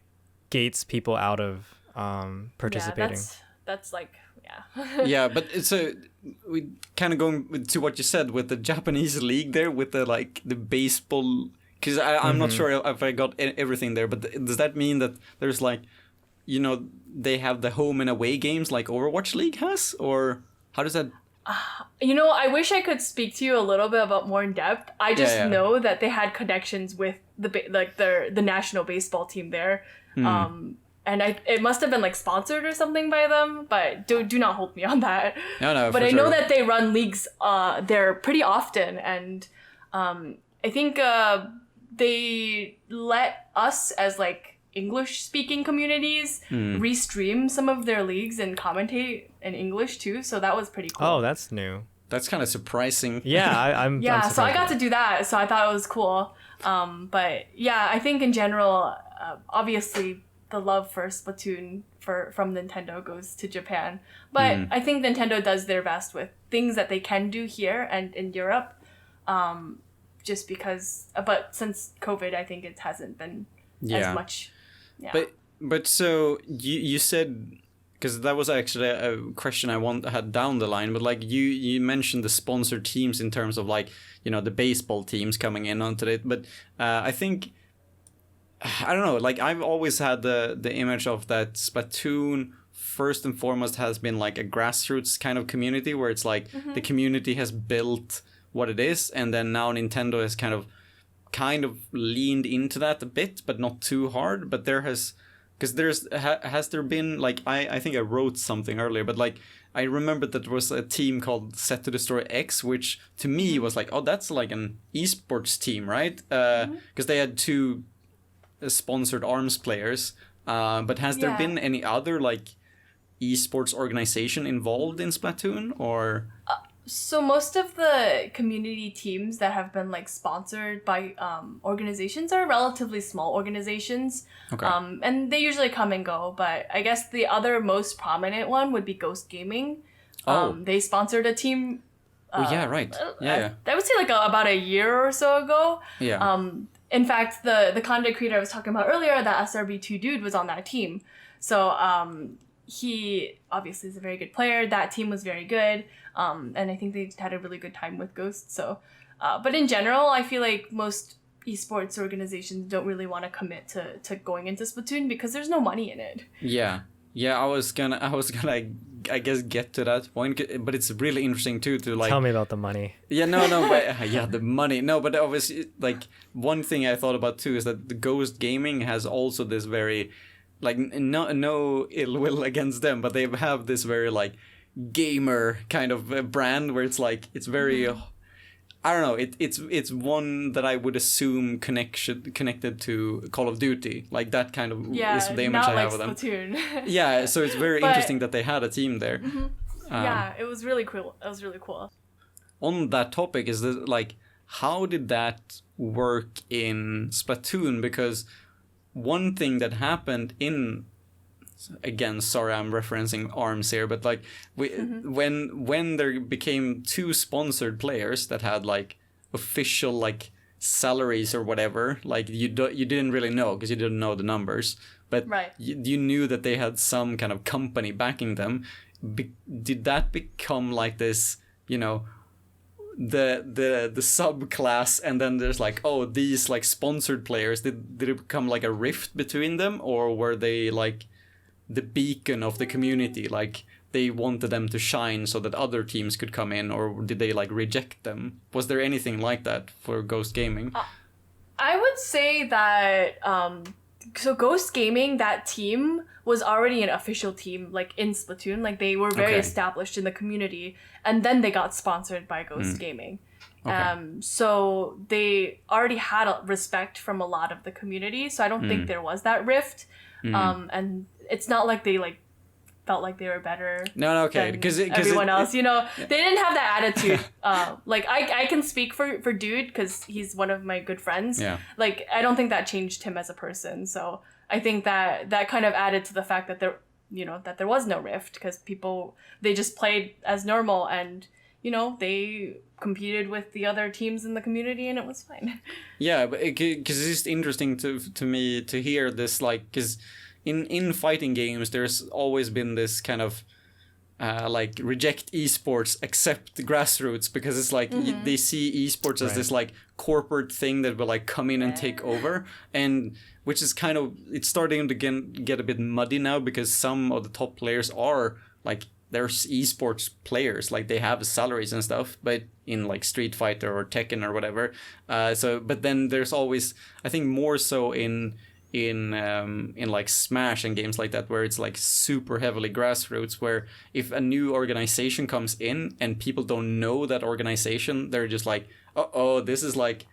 gates people out of participating. That's like yeah, but it's we kind of going to what you said with the Japanese league there with the like the baseball, because I'm not sure if I got everything there, but does that mean that there's like, you know, they have the home and away games like Overwatch League has, or how does that? You know, I wish I could speak to you a little bit about more in depth. I just know that they had connections with the national baseball team there. And it must have been like sponsored or something by them, but do not hold me on that. No, but I know that they run leagues there pretty often, and I think they let us as like English speaking communities restream some of their leagues and commentate in English too. So that was pretty cool. Oh, that's new. That's kind of surprising. Yeah, I'm so I got to do that. So I thought it was cool. But yeah, I think in general, obviously, the love for Splatoon from Nintendo goes to Japan. But I think Nintendo does their best with things that they can do here and in Europe. Just because, but since COVID, I think it hasn't been as much. Yeah. But so you said, because that was actually a question I had down the line, but like you mentioned the sponsored teams in terms of like, you know, the baseball teams coming in onto it. But I think, I don't know, like I've always had the image of that Splatoon first and foremost has been like a grassroots kind of community where it's like the community has built what it is, and then now Nintendo has kind of leaned into that a bit, but not too hard. But there has there been like I think I wrote something earlier, but like I remember that there was a team called Set to Destroy X, which to me was like, oh, that's like an esports team, right? Because they had two sponsored ARMS players, but has there been any other like esports organization involved in Splatoon, or? So most of the community teams that have been like sponsored by organizations are relatively small organizations, and they usually come and go. But I guess the other most prominent one would be Ghost Gaming. They sponsored a team. I would say like about a year or so ago. In fact, the content creator I was talking about earlier, that SRB2 dude, was on that team. So he obviously is a very good player. That team was very good. And I think they had a really good time with Ghost. So, but in general, I feel like most esports organizations don't really want to commit to going into Splatoon because there's no money in it. Yeah. Yeah, I was gonna, I guess, get to that point, but it's really interesting too to like. Tell me about the money. Yeah, no, but yeah, the money. No, but obviously, like one thing I thought about too is that the Ghost Gaming has also this very, like, no ill will against them, but they have this very like gamer kind of brand where it's like it's very. I don't know. It's one that I would assume connected to Call of Duty, like that kind of is the image I have of them. Splatoon. Yeah, so it's very interesting that they had a team there. Yeah, it was really cool. It was really cool. On that topic, is that like how did that work in Splatoon? Because one thing that happened in, again, sorry, I'm referencing ARMS here, but like when there became 2 sponsored players that had like official like salaries or whatever, like you didn't really know because you didn't know the numbers, but you knew that they had some kind of company backing them. Did that become like this, you know, the subclass, and then there's like, oh, these like sponsored players, did it become like a rift between them, or were they like the beacon of the community, like they wanted them to shine so that other teams could come in, or did they like reject them? Was there anything like that for Ghost Gaming? I would say that so Ghost Gaming, that team was already an official team, like in Splatoon, like they were very established in the community, and then they got sponsored by Ghost Gaming. So they already had a respect from a lot of the community, so I don't think there was that rift. And it's not like they like felt like they were better. No, okay, because everyone else, you know, they didn't have that attitude. Like I can speak for Dude because he's one of my good friends. Yeah. Like I don't think that changed him as a person. So I think that kind of added to the fact that there was no rift, because they just played as normal, and you know they competed with the other teams in the community, and it was fine. Yeah, but because it's just interesting to me to hear this, like, because in fighting games there's always been this kind of like reject esports, accept grassroots, because it's like they see esports as this like corporate thing that will like come in and take over, and which is kind of, it's starting to get a bit muddy now, because some of the top players are like, there's esports players, like they have salaries and stuff, but in like Street Fighter or Tekken or whatever. But then there's always, I think more so in like Smash and games like that, where it's like super heavily grassroots, where if a new organization comes in and people don't know that organization, they're just like, oh, this is like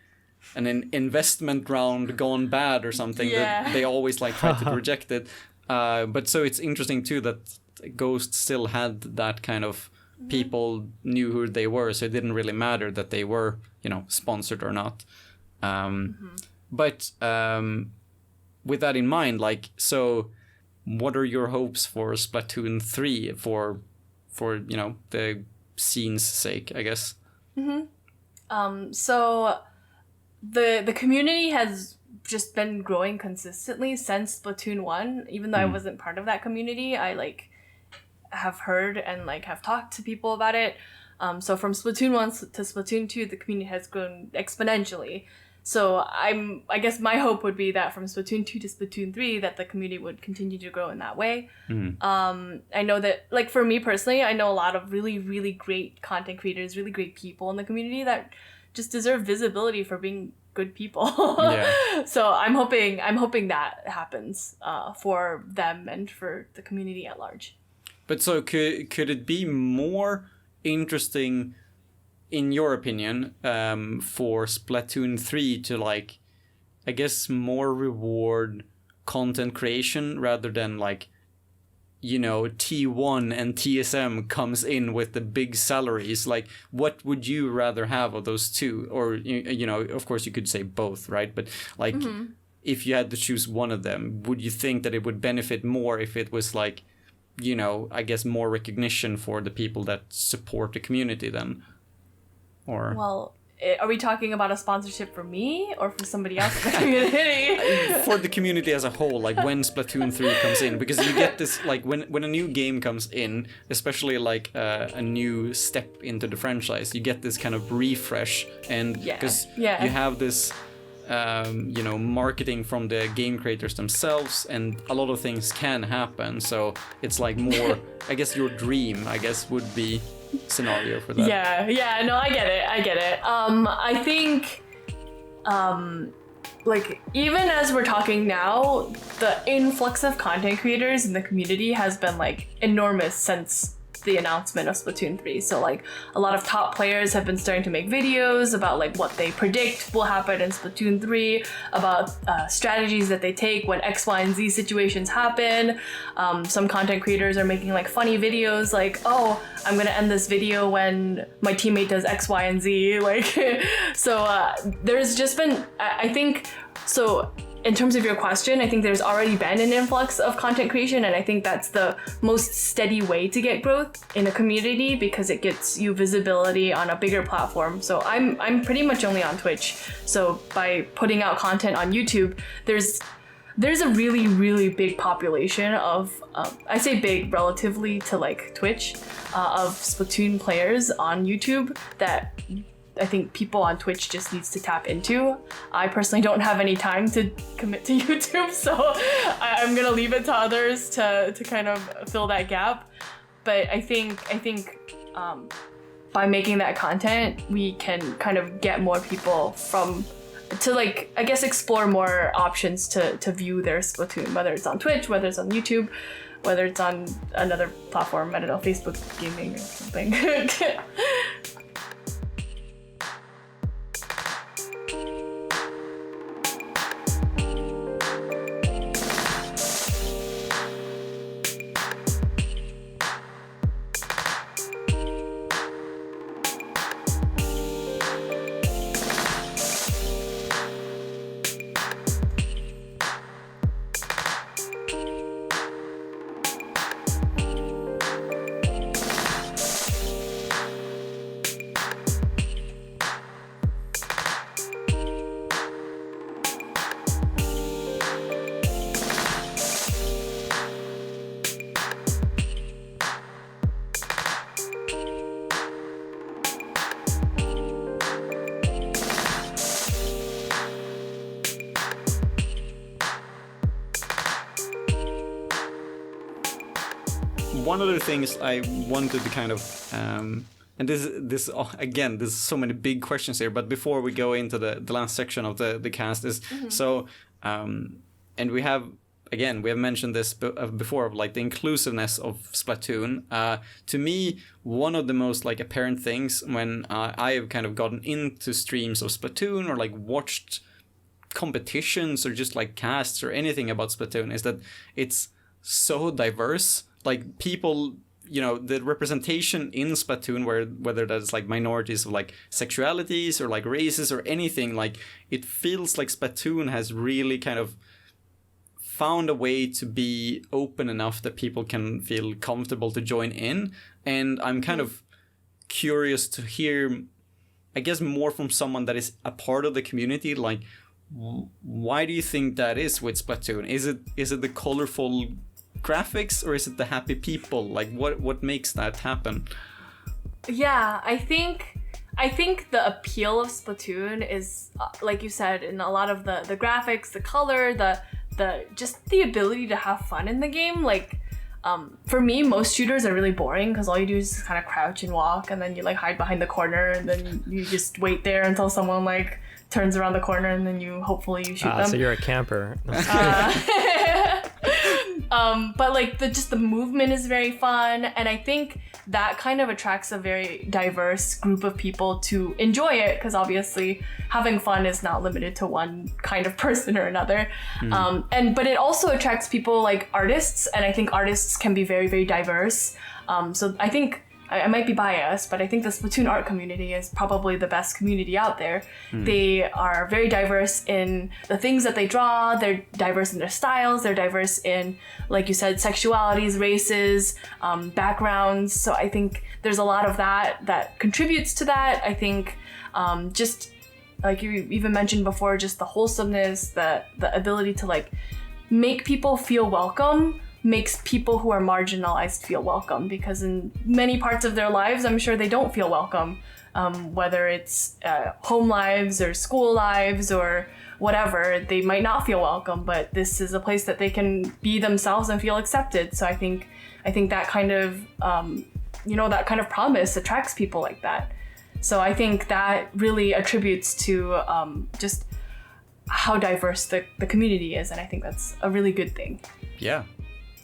an investment round gone bad or something. That they always like try to reject it. But so it's interesting too that Ghost still had that kind of, people knew who they were, so it didn't really matter that they were, you know, sponsored or not. But with that in mind, like, so what are your hopes for Splatoon 3 for you know, the scene's sake, I guess? So the community has just been growing consistently since Splatoon 1. Even though I wasn't part of that community, I like have heard and like have talked to people about it. So from Splatoon 1 to Splatoon 2, the community has grown exponentially. So I guess my hope would be that from Splatoon 2 to Splatoon 3, that the community would continue to grow in that way. I know that, like, for me personally, I know a lot of really, really great content creators, really great people in the community that just deserve visibility for being good people. So I'm hoping that happens for them and for the community at large. But so could it be more interesting, in your opinion, for Splatoon 3 to, like, I guess, more reward content creation rather than, like, you know, T1 and TSM comes in with the big salaries? Like, what would you rather have of those two? Or, you know, of course you could say both, right? But, like, if you had to choose one of them, would you think that it would benefit more if it was, like, you know, I guess more recognition for the people that support the community then? Or, well, are we talking about a sponsorship for me or for somebody else in the community? For the community as a whole, like when Splatoon 3 comes in, because you get this, like when a new game comes in, especially like a new step into the franchise, you get this kind of refresh, and because you have this marketing from the game creators themselves, and a lot of things can happen. So it's like more, I guess your dream, would be scenario for that. Yeah, no, I get it. I think, like, even as we're talking now, the influx of content creators in the community has been like enormous since the announcement of Splatoon 3. So like a lot of top players have been starting to make videos about like what they predict will happen in Splatoon 3, about strategies that they take when X, Y, and Z situations happen. Some content creators are making like funny videos like, oh, I'm gonna end this video when my teammate does X, Y, and Z. Like, so there's just been, I think, so in terms of your question, I think there's already been an influx of content creation, and I think that's the most steady way to get growth in a community because it gets you visibility on a bigger platform. So I'm pretty much only on Twitch. So by putting out content on YouTube, there's a really, really big population of, I say big relatively to like Twitch, of Splatoon players on YouTube that I think people on Twitch just needs to tap into. I personally don't have any time to commit to YouTube, so I'm gonna leave it to others to kind of fill that gap. But I think by making that content, we can kind of get more people to like, I guess, explore more options to view their Splatoon, whether it's on Twitch, whether it's on YouTube, whether it's on another platform, I don't know, Facebook gaming or something. One of the things I wanted to kind of, and this again, there's so many big questions here, but before we go into the last section of the cast is, so, and we have mentioned this before, of like the inclusiveness of Splatoon. To me, one of the most like apparent things when I have kind of gotten into streams of Splatoon or like watched competitions or just like casts or anything about Splatoon is that it's so diverse. Like people, the representation in Splatoon, whether that's like minorities of like sexualities or like races or anything, like it feels like Splatoon has really kind of found a way to be open enough that people can feel comfortable to join in. And I'm kind of curious to hear, I guess, more from someone that is a part of the community. Like, why do you think that is with Splatoon? Is it the colorful graphics, or is it the happy people? Like, what makes that happen? Yeah, I think the appeal of Splatoon is, like you said, in a lot of the graphics, the color, the just the ability to have fun in the game. Like, for me, most shooters are really boring because all you do is kind of crouch and walk, and then you like hide behind the corner, and then you just wait there until someone like turns around the corner, and then hopefully you shoot them. So you're a camper. But like the movement is very fun, and I think that kind of attracts a very diverse group of people to enjoy it, because obviously having fun is not limited to one kind of person or another. But it also attracts people like artists, and I think artists can be very, very diverse. So I think I might be biased, but I think the Splatoon art community is probably the best community out there. They are very diverse in the things that they draw. They're diverse in their styles. They're diverse in, like you said, sexualities, races, backgrounds. So I think there's a lot of that contributes to that. I think just like you even mentioned before, just the wholesomeness, the ability to like make people feel welcome makes people who are marginalized feel welcome, because in many parts of their lives, I'm sure they don't feel welcome, whether it's home lives or school lives or whatever, they might not feel welcome, but this is a place that they can be themselves and feel accepted. So I think that kind of that kind of promise attracts people like that. So I think that really attributes to just how diverse the community is, and I think that's a really good thing. Yeah.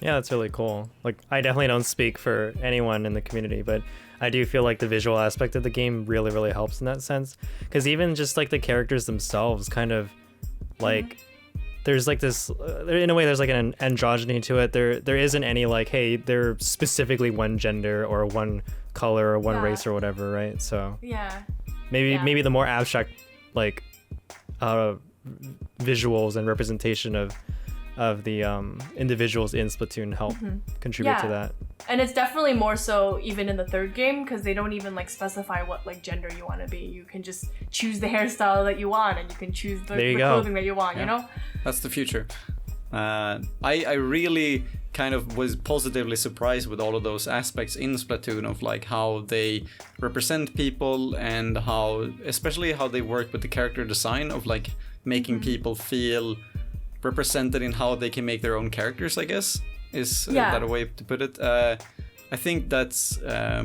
Yeah, that's really cool. Like, I definitely don't speak for anyone in the community, but I do feel like the visual aspect of the game really, really helps in that sense. Because even just like the characters themselves kind of like, there's like this, in a way, there's like an androgyny to it. There isn't any like, hey, they're specifically one gender or one color or one race or whatever, right? So maybe the more abstract like visuals and representation of the individuals in Splatoon help contribute to that. And it's definitely more so even in the third game, because they don't even like specify what like gender you want to be. You can just choose the hairstyle that you want, and you can choose the clothing that you want, you know? That's the future. I really kind of was positively surprised with all of those aspects in Splatoon of like how they represent people and how, especially how they work with the character design of like making people feel represented in how they can make their own characters, I guess, is that a way to put it. I think that's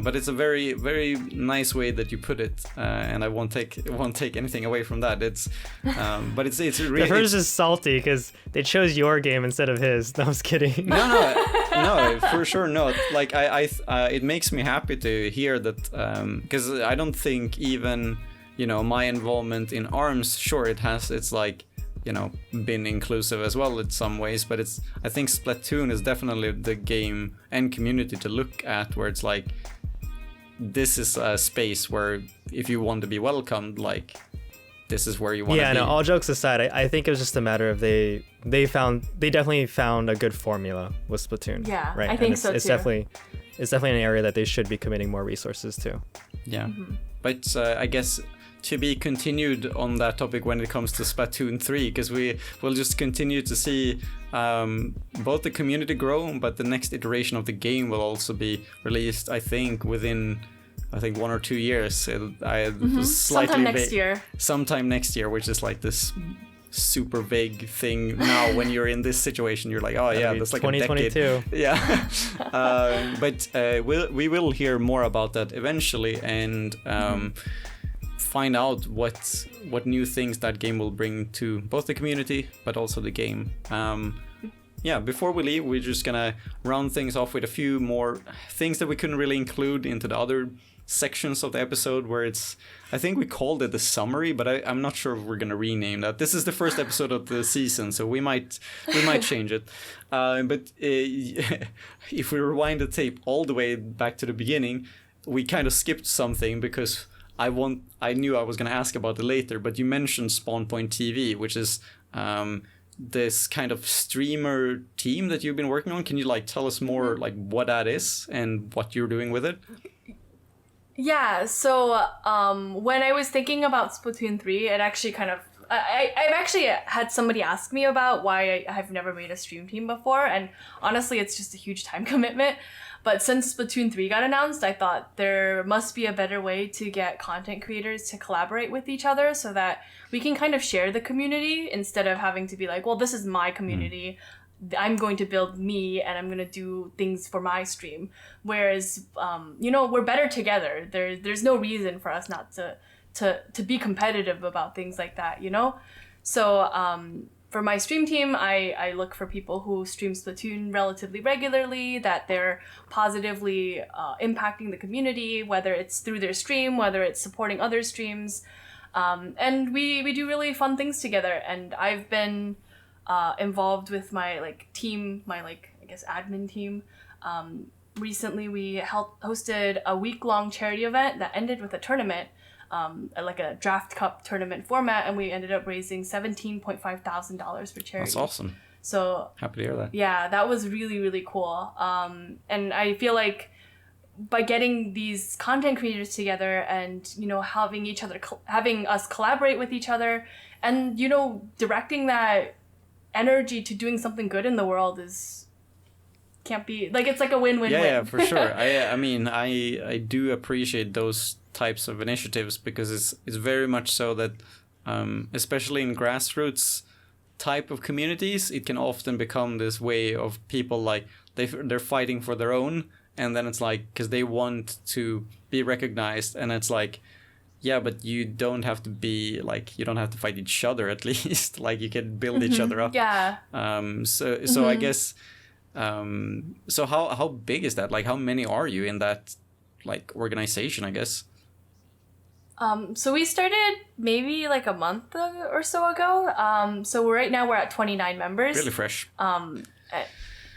but it's a very, very nice way that you put it, and I won't take anything away from that. It's but it's really, hers is salty because they chose your game instead of his. No, I was kidding. No, for sure not. Like I it makes me happy to hear that, because I don't think even, you know, my involvement in ARMS, sure, it's like, you know, been inclusive as well in some ways, but I think Splatoon is definitely the game and community to look at where it's like, this is a space where if you want to be welcomed, like, this is where you want to be. Yeah, no, all jokes aside, I think it was just a matter of they definitely found a good formula with Splatoon. Yeah, right? I think so too. It's definitely an area that they should be committing more resources to. Yeah, but I guess to be continued on that topic when it comes to Splatoon 3, because we will just continue to see both the community grow, but the next iteration of the game will also be released, I think, within 1 or 2 years. Sometime next year. Sometime next year, which is like this super vague thing now. When you're in this situation, you're like, oh yeah, that's like 2022. a decade. Yeah. But we will hear more about that eventually, and find out what new things that game will bring to both the community but also the game. Before we leave, we're just gonna round things off with a few more things that we couldn't really include into the other sections of the episode, where I think we called it the summary, but I'm not sure if we're gonna rename that. This is the first episode of the season, so we might change it. But if we rewind the tape all the way back to the beginning, we kind of skipped something because I knew I was going to ask about it later, but you mentioned Spawn Point TV, which is this kind of streamer team that you've been working on. Can you like tell us more like what that is and what you're doing with it? Yeah, so when I was thinking about Splatoon 3, it actually kind of I've actually had somebody ask me about why I've never made a stream team before, and honestly it's just a huge time commitment. But since Splatoon 3 got announced, I thought there must be a better way to get content creators to collaborate with each other so that we can kind of share the community instead of having to be like, well, this is my community. I'm going to build me and I'm going to do things for my stream. Whereas, we're better together. There's no reason for us not to be competitive about things like that, you know? So, for my stream team, I look for people who stream Splatoon relatively regularly, that they're positively impacting the community, whether it's through their stream, whether it's supporting other streams. And we do really fun things together. And I've been involved with my team, my admin team. Recently, we hosted a week-long charity event that ended with a tournament. Like a draft cup tournament format, and we ended up raising $17,500 for charity. That's awesome. So happy to hear that. Yeah, that was really, really cool. And I feel like by getting these content creators together and, having us collaborate with each other and, directing that energy to doing something good in the world can't be, it's like a win-win-win. Yeah, for sure. I do appreciate those types of initiatives, because it's very much so that especially in grassroots type of communities, it can often become this way of people like they're fighting for their own, and then it's like because they want to be recognized, and it's like, yeah, but you don't have to be like, you don't have to fight each other at least. Like you can build each other up. Yeah. So I guess so how big is that? Like how many are you in that like organization, I guess? So we started maybe like a month or so ago. So right now we're at 29 members. Really fresh.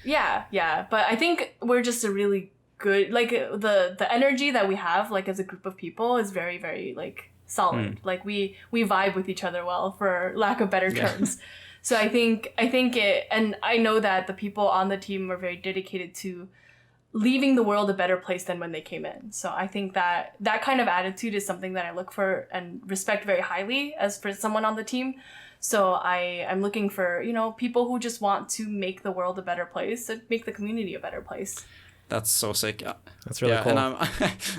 Yeah. But I think we're just a really good, like the energy that we have like as a group of people is very, very like solid. Like we vibe with each other well, for lack of better terms. So I think it, and I know that the people on the team are very dedicated to leaving the world a better place than when they came in. So I think that kind of attitude is something that I look for and respect very highly as for someone on the team. So I'm looking for, people who just want to make the world a better place and make the community a better place. That's so sick. That's really cool. And I'm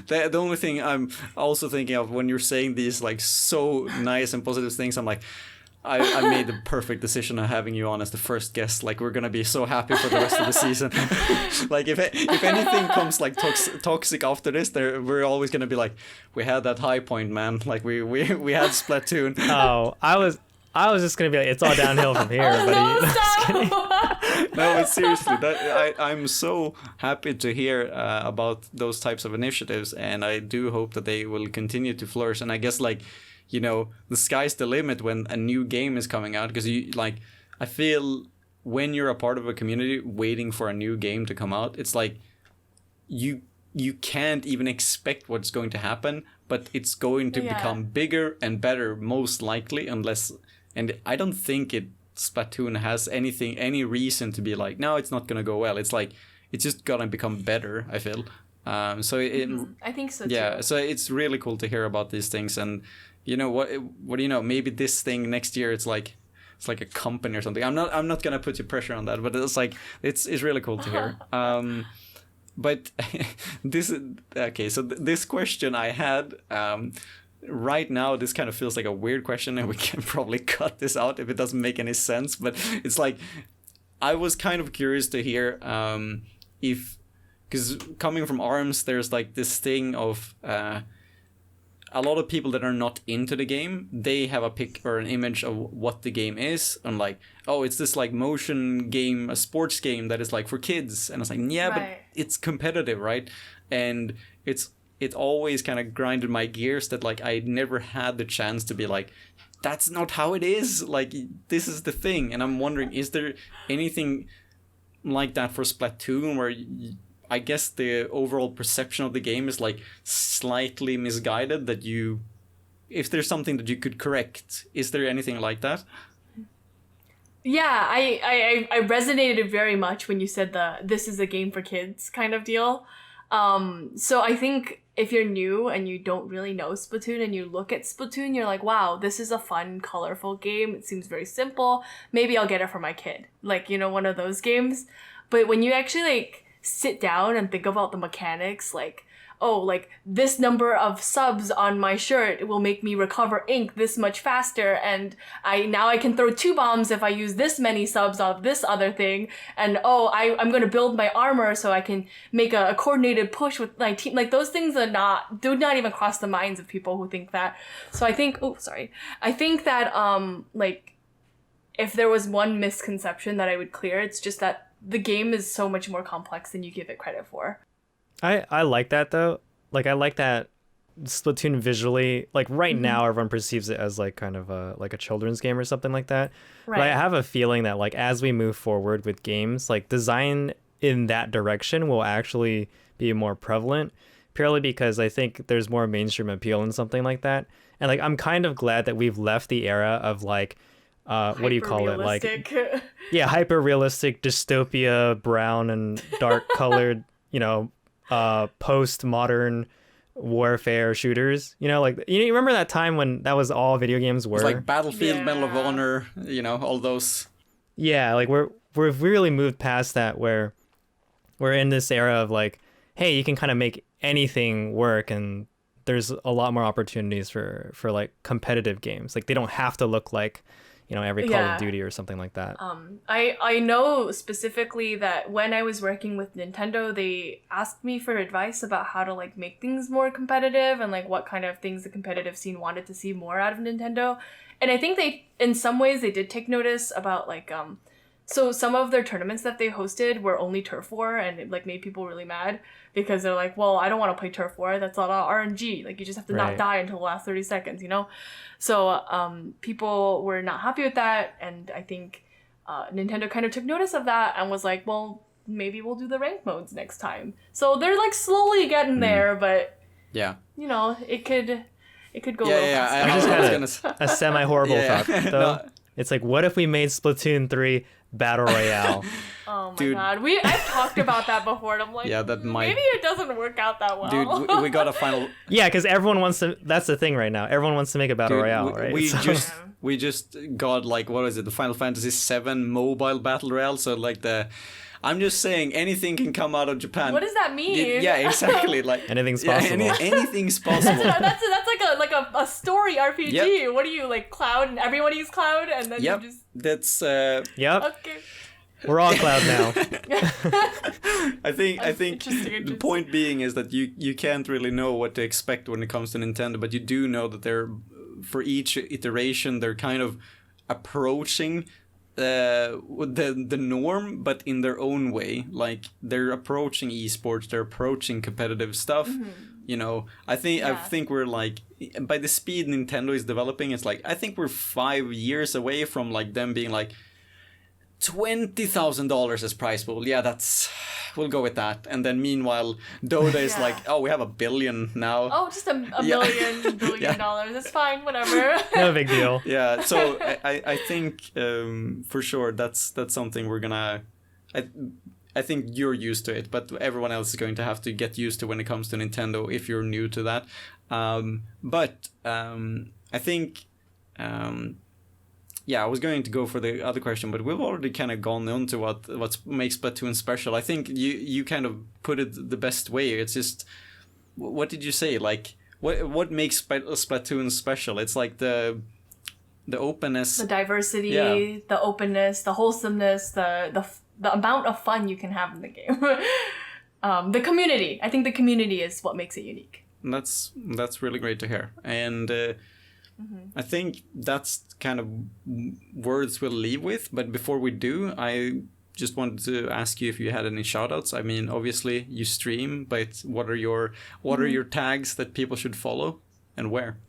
the only thing I'm also thinking of when you're saying these like so nice and positive things, I'm like, I made the perfect decision of having you on as the first guest. Like we're gonna be so happy for the rest of the season. Like if anything comes like toxic after this, we're always gonna be like, we had that high point, man. Like we had Splatoon. Oh, I was just gonna be like, it's all downhill from here, buddy. No, but seriously, I'm so happy to hear about those types of initiatives, and I do hope that they will continue to flourish. And I guess like, the sky's the limit when a new game is coming out, because I feel when you're a part of a community waiting for a new game to come out, it's like you can't even expect what's going to happen, but it's going to become bigger and better most likely, and I don't think Splatoon has any reason to be like, no, it's not gonna go well. It's like it's just gonna become better, I feel. I think so too. Yeah, so it's really cool to hear about these things. And what do you know, maybe this thing next year it's like a company or something. I'm not gonna put you pressure on that, but it's like it's really cool to hear. But this question I had right now, this kind of feels like a weird question, and we can probably cut this out if it doesn't make any sense, but it's like I was kind of curious to hear if, because coming from ARMS, there's like this thing of a lot of people that are not into the game, they have a pic or an image of what the game is, and like, oh, it's this like motion game, a sports game that is like for kids, and I was like, yeah, but it's competitive, right? And it always kind of grinded my gears that like I never had the chance to be like, that's not how it is, like this is the thing. And I'm wondering, is there anything like that for Splatoon where I guess the overall perception of the game is like slightly misguided, that if there's something that you could correct, is there anything like that? Yeah, I resonated very much when you said this is a game for kids kind of deal. So I think if you're new and you don't really know Splatoon and you look at Splatoon, you're like, wow, this is a fun, colorful game. It seems very simple. Maybe I'll get it for my kid. Like, one of those games. But when you actually like sit down and think about the mechanics, like, oh, like this number of subs on my shirt will make me recover ink this much faster, and I can throw 2 bombs if I use this many subs of this other thing, and I'm gonna build my armor so I can make a coordinated push with my team. Like those things do not even cross the minds of people who think that. So I think that like if there was one misconception that I would clear, it's just that the game is so much more complex than you give it credit for. I like that though. Like I like that Splatoon visually, like right now everyone perceives it as like kind of like a children's game or something like that. Right. But I have a feeling that like as we move forward with games, like design in that direction will actually be more prevalent, purely because I think there's more mainstream appeal in something like that. And like I'm kind of glad that we've left the era of like what do you call it? Like hyper realistic dystopia, brown and dark colored, post-modern warfare shooters, like you remember that time when that was all video games were? It was like Battlefield, Medal of Honor, all those. Yeah, like we've really moved past that, where we're in this era of like, hey, you can kind of make anything work, and there's a lot more opportunities for like competitive games. Like they don't have to look like, every Call of Duty or something like that. I know specifically that when I was working with Nintendo, they asked me for advice about how to like make things more competitive and like what kind of things the competitive scene wanted to see more out of Nintendo. And I think in some ways they did take notice about like so some of their tournaments that they hosted were only turf war, and it like made people really mad because they're like, well, I don't want to play turf war. That's a lot of RNG. Like you just have to not die until the last 30 seconds, So people were not happy with that, and I think Nintendo kind of took notice of that and was like, well, maybe we'll do the ranked modes next time. So they're like slowly getting there, but it could go a little faster. I just had a semi-horrible thought, though. No. It's like, what if we made Splatoon 3 Battle Royale? Oh my god. I've talked about that before, and I'm like, maybe it doesn't work out that well. Dude, we got a final... Yeah, because everyone wants to... That's the thing right now. Everyone wants to make a Battle Royale, right? We just got, like, what is it? The Final Fantasy VII mobile Battle Royale. So, like, I'm just saying anything can come out of Japan. What does that mean? Yeah, exactly. Like anything's possible. Anything's possible. that's like a story RPG. Yep. What are you, like Cloud, and everybody's Cloud, and then you just... That's Yep. Okay. We're all Cloud now. I think the point being is that you can't really know what to expect when it comes to Nintendo, but you do know that for each iteration they're kind of approaching the norm, but in their own way. Like they're approaching esports, they're approaching competitive stuff. I think we're like, by the speed Nintendo is developing, it's like I think we're 5 years away from like them being like $20,000 as prize pool. Yeah, we'll go with that. And then meanwhile, Dota is like, oh, we have $1 billion now. Oh, just a billion dollars. It's fine, whatever. No big deal. Yeah, so I think for sure that's something we're gonna. I think you're used to it, but everyone else is going to have to get used to when it comes to Nintendo if you're new to that. But I think. I was going to go for the other question, but we've already kind of gone into what makes Splatoon special. I think you kind of put it the best way. It's just, what did you say? Like, what makes Splatoon special? It's like the openness, the diversity, the openness, the wholesomeness, the amount of fun you can have in the game. The community. I think the community is what makes it unique. And that's really great to hear. And I think that's kind of words we'll leave with. But before we do, I just wanted to ask you if you had any shoutouts. I mean, obviously you stream, but what are your tags that people should follow and where?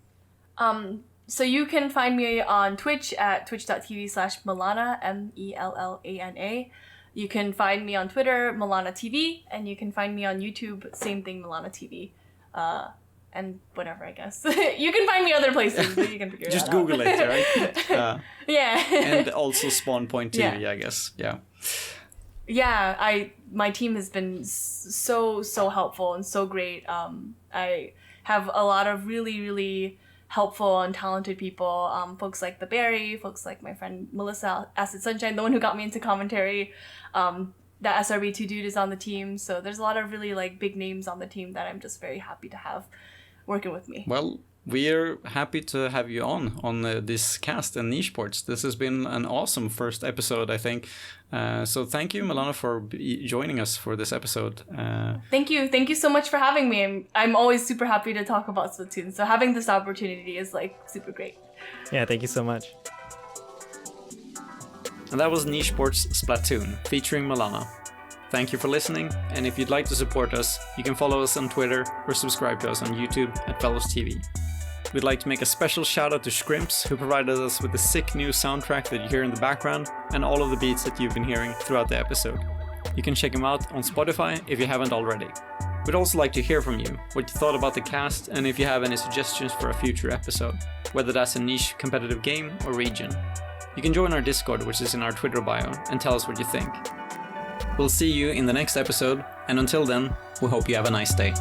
So you can find me on Twitch at twitch.tv/Mellana, MELLANA. You can find me on Twitter, Mellana TV, and you can find me on YouTube, same thing, Mellana TV. And whatever, I guess. You can find me other places, but you can figure it out. Just Google it, right? Yeah. And also Spawn Point TV, I guess. Yeah. Yeah, my team has been so helpful and so great. I have a lot of really, really helpful and talented people. Folks like the Barry, folks like my friend Melissa Acid Sunshine, the one who got me into commentary. That SRB2 dude is on the team. So there's a lot of really like big names on the team that I'm just very happy to have working with me. Well, we're happy to have you on this cast and Nichesports. This has been an awesome first episode, I think. So thank you, Mellana, for joining us for this episode. Thank you so much for having me. I'm always super happy to talk about Splatoon. So having this opportunity is like super great. Yeah, thank you so much. And that was Nichesports Splatoon featuring Mellana. Thank you for listening, and if you'd like to support us, you can follow us on Twitter or subscribe to us on YouTube at Fellows TV. We'd like to make a special shout out to Shrimps, who provided us with the sick new soundtrack that you hear in the background and all of the beats that you've been hearing throughout the episode. You can check him out on Spotify if you haven't already. We'd also like to hear from you, what you thought about the cast, and if you have any suggestions for a future episode, whether that's a niche competitive game or region. You can join our Discord, which is in our Twitter bio, and tell us what you think. We'll see you in the next episode, and until then, we hope you have a nice day.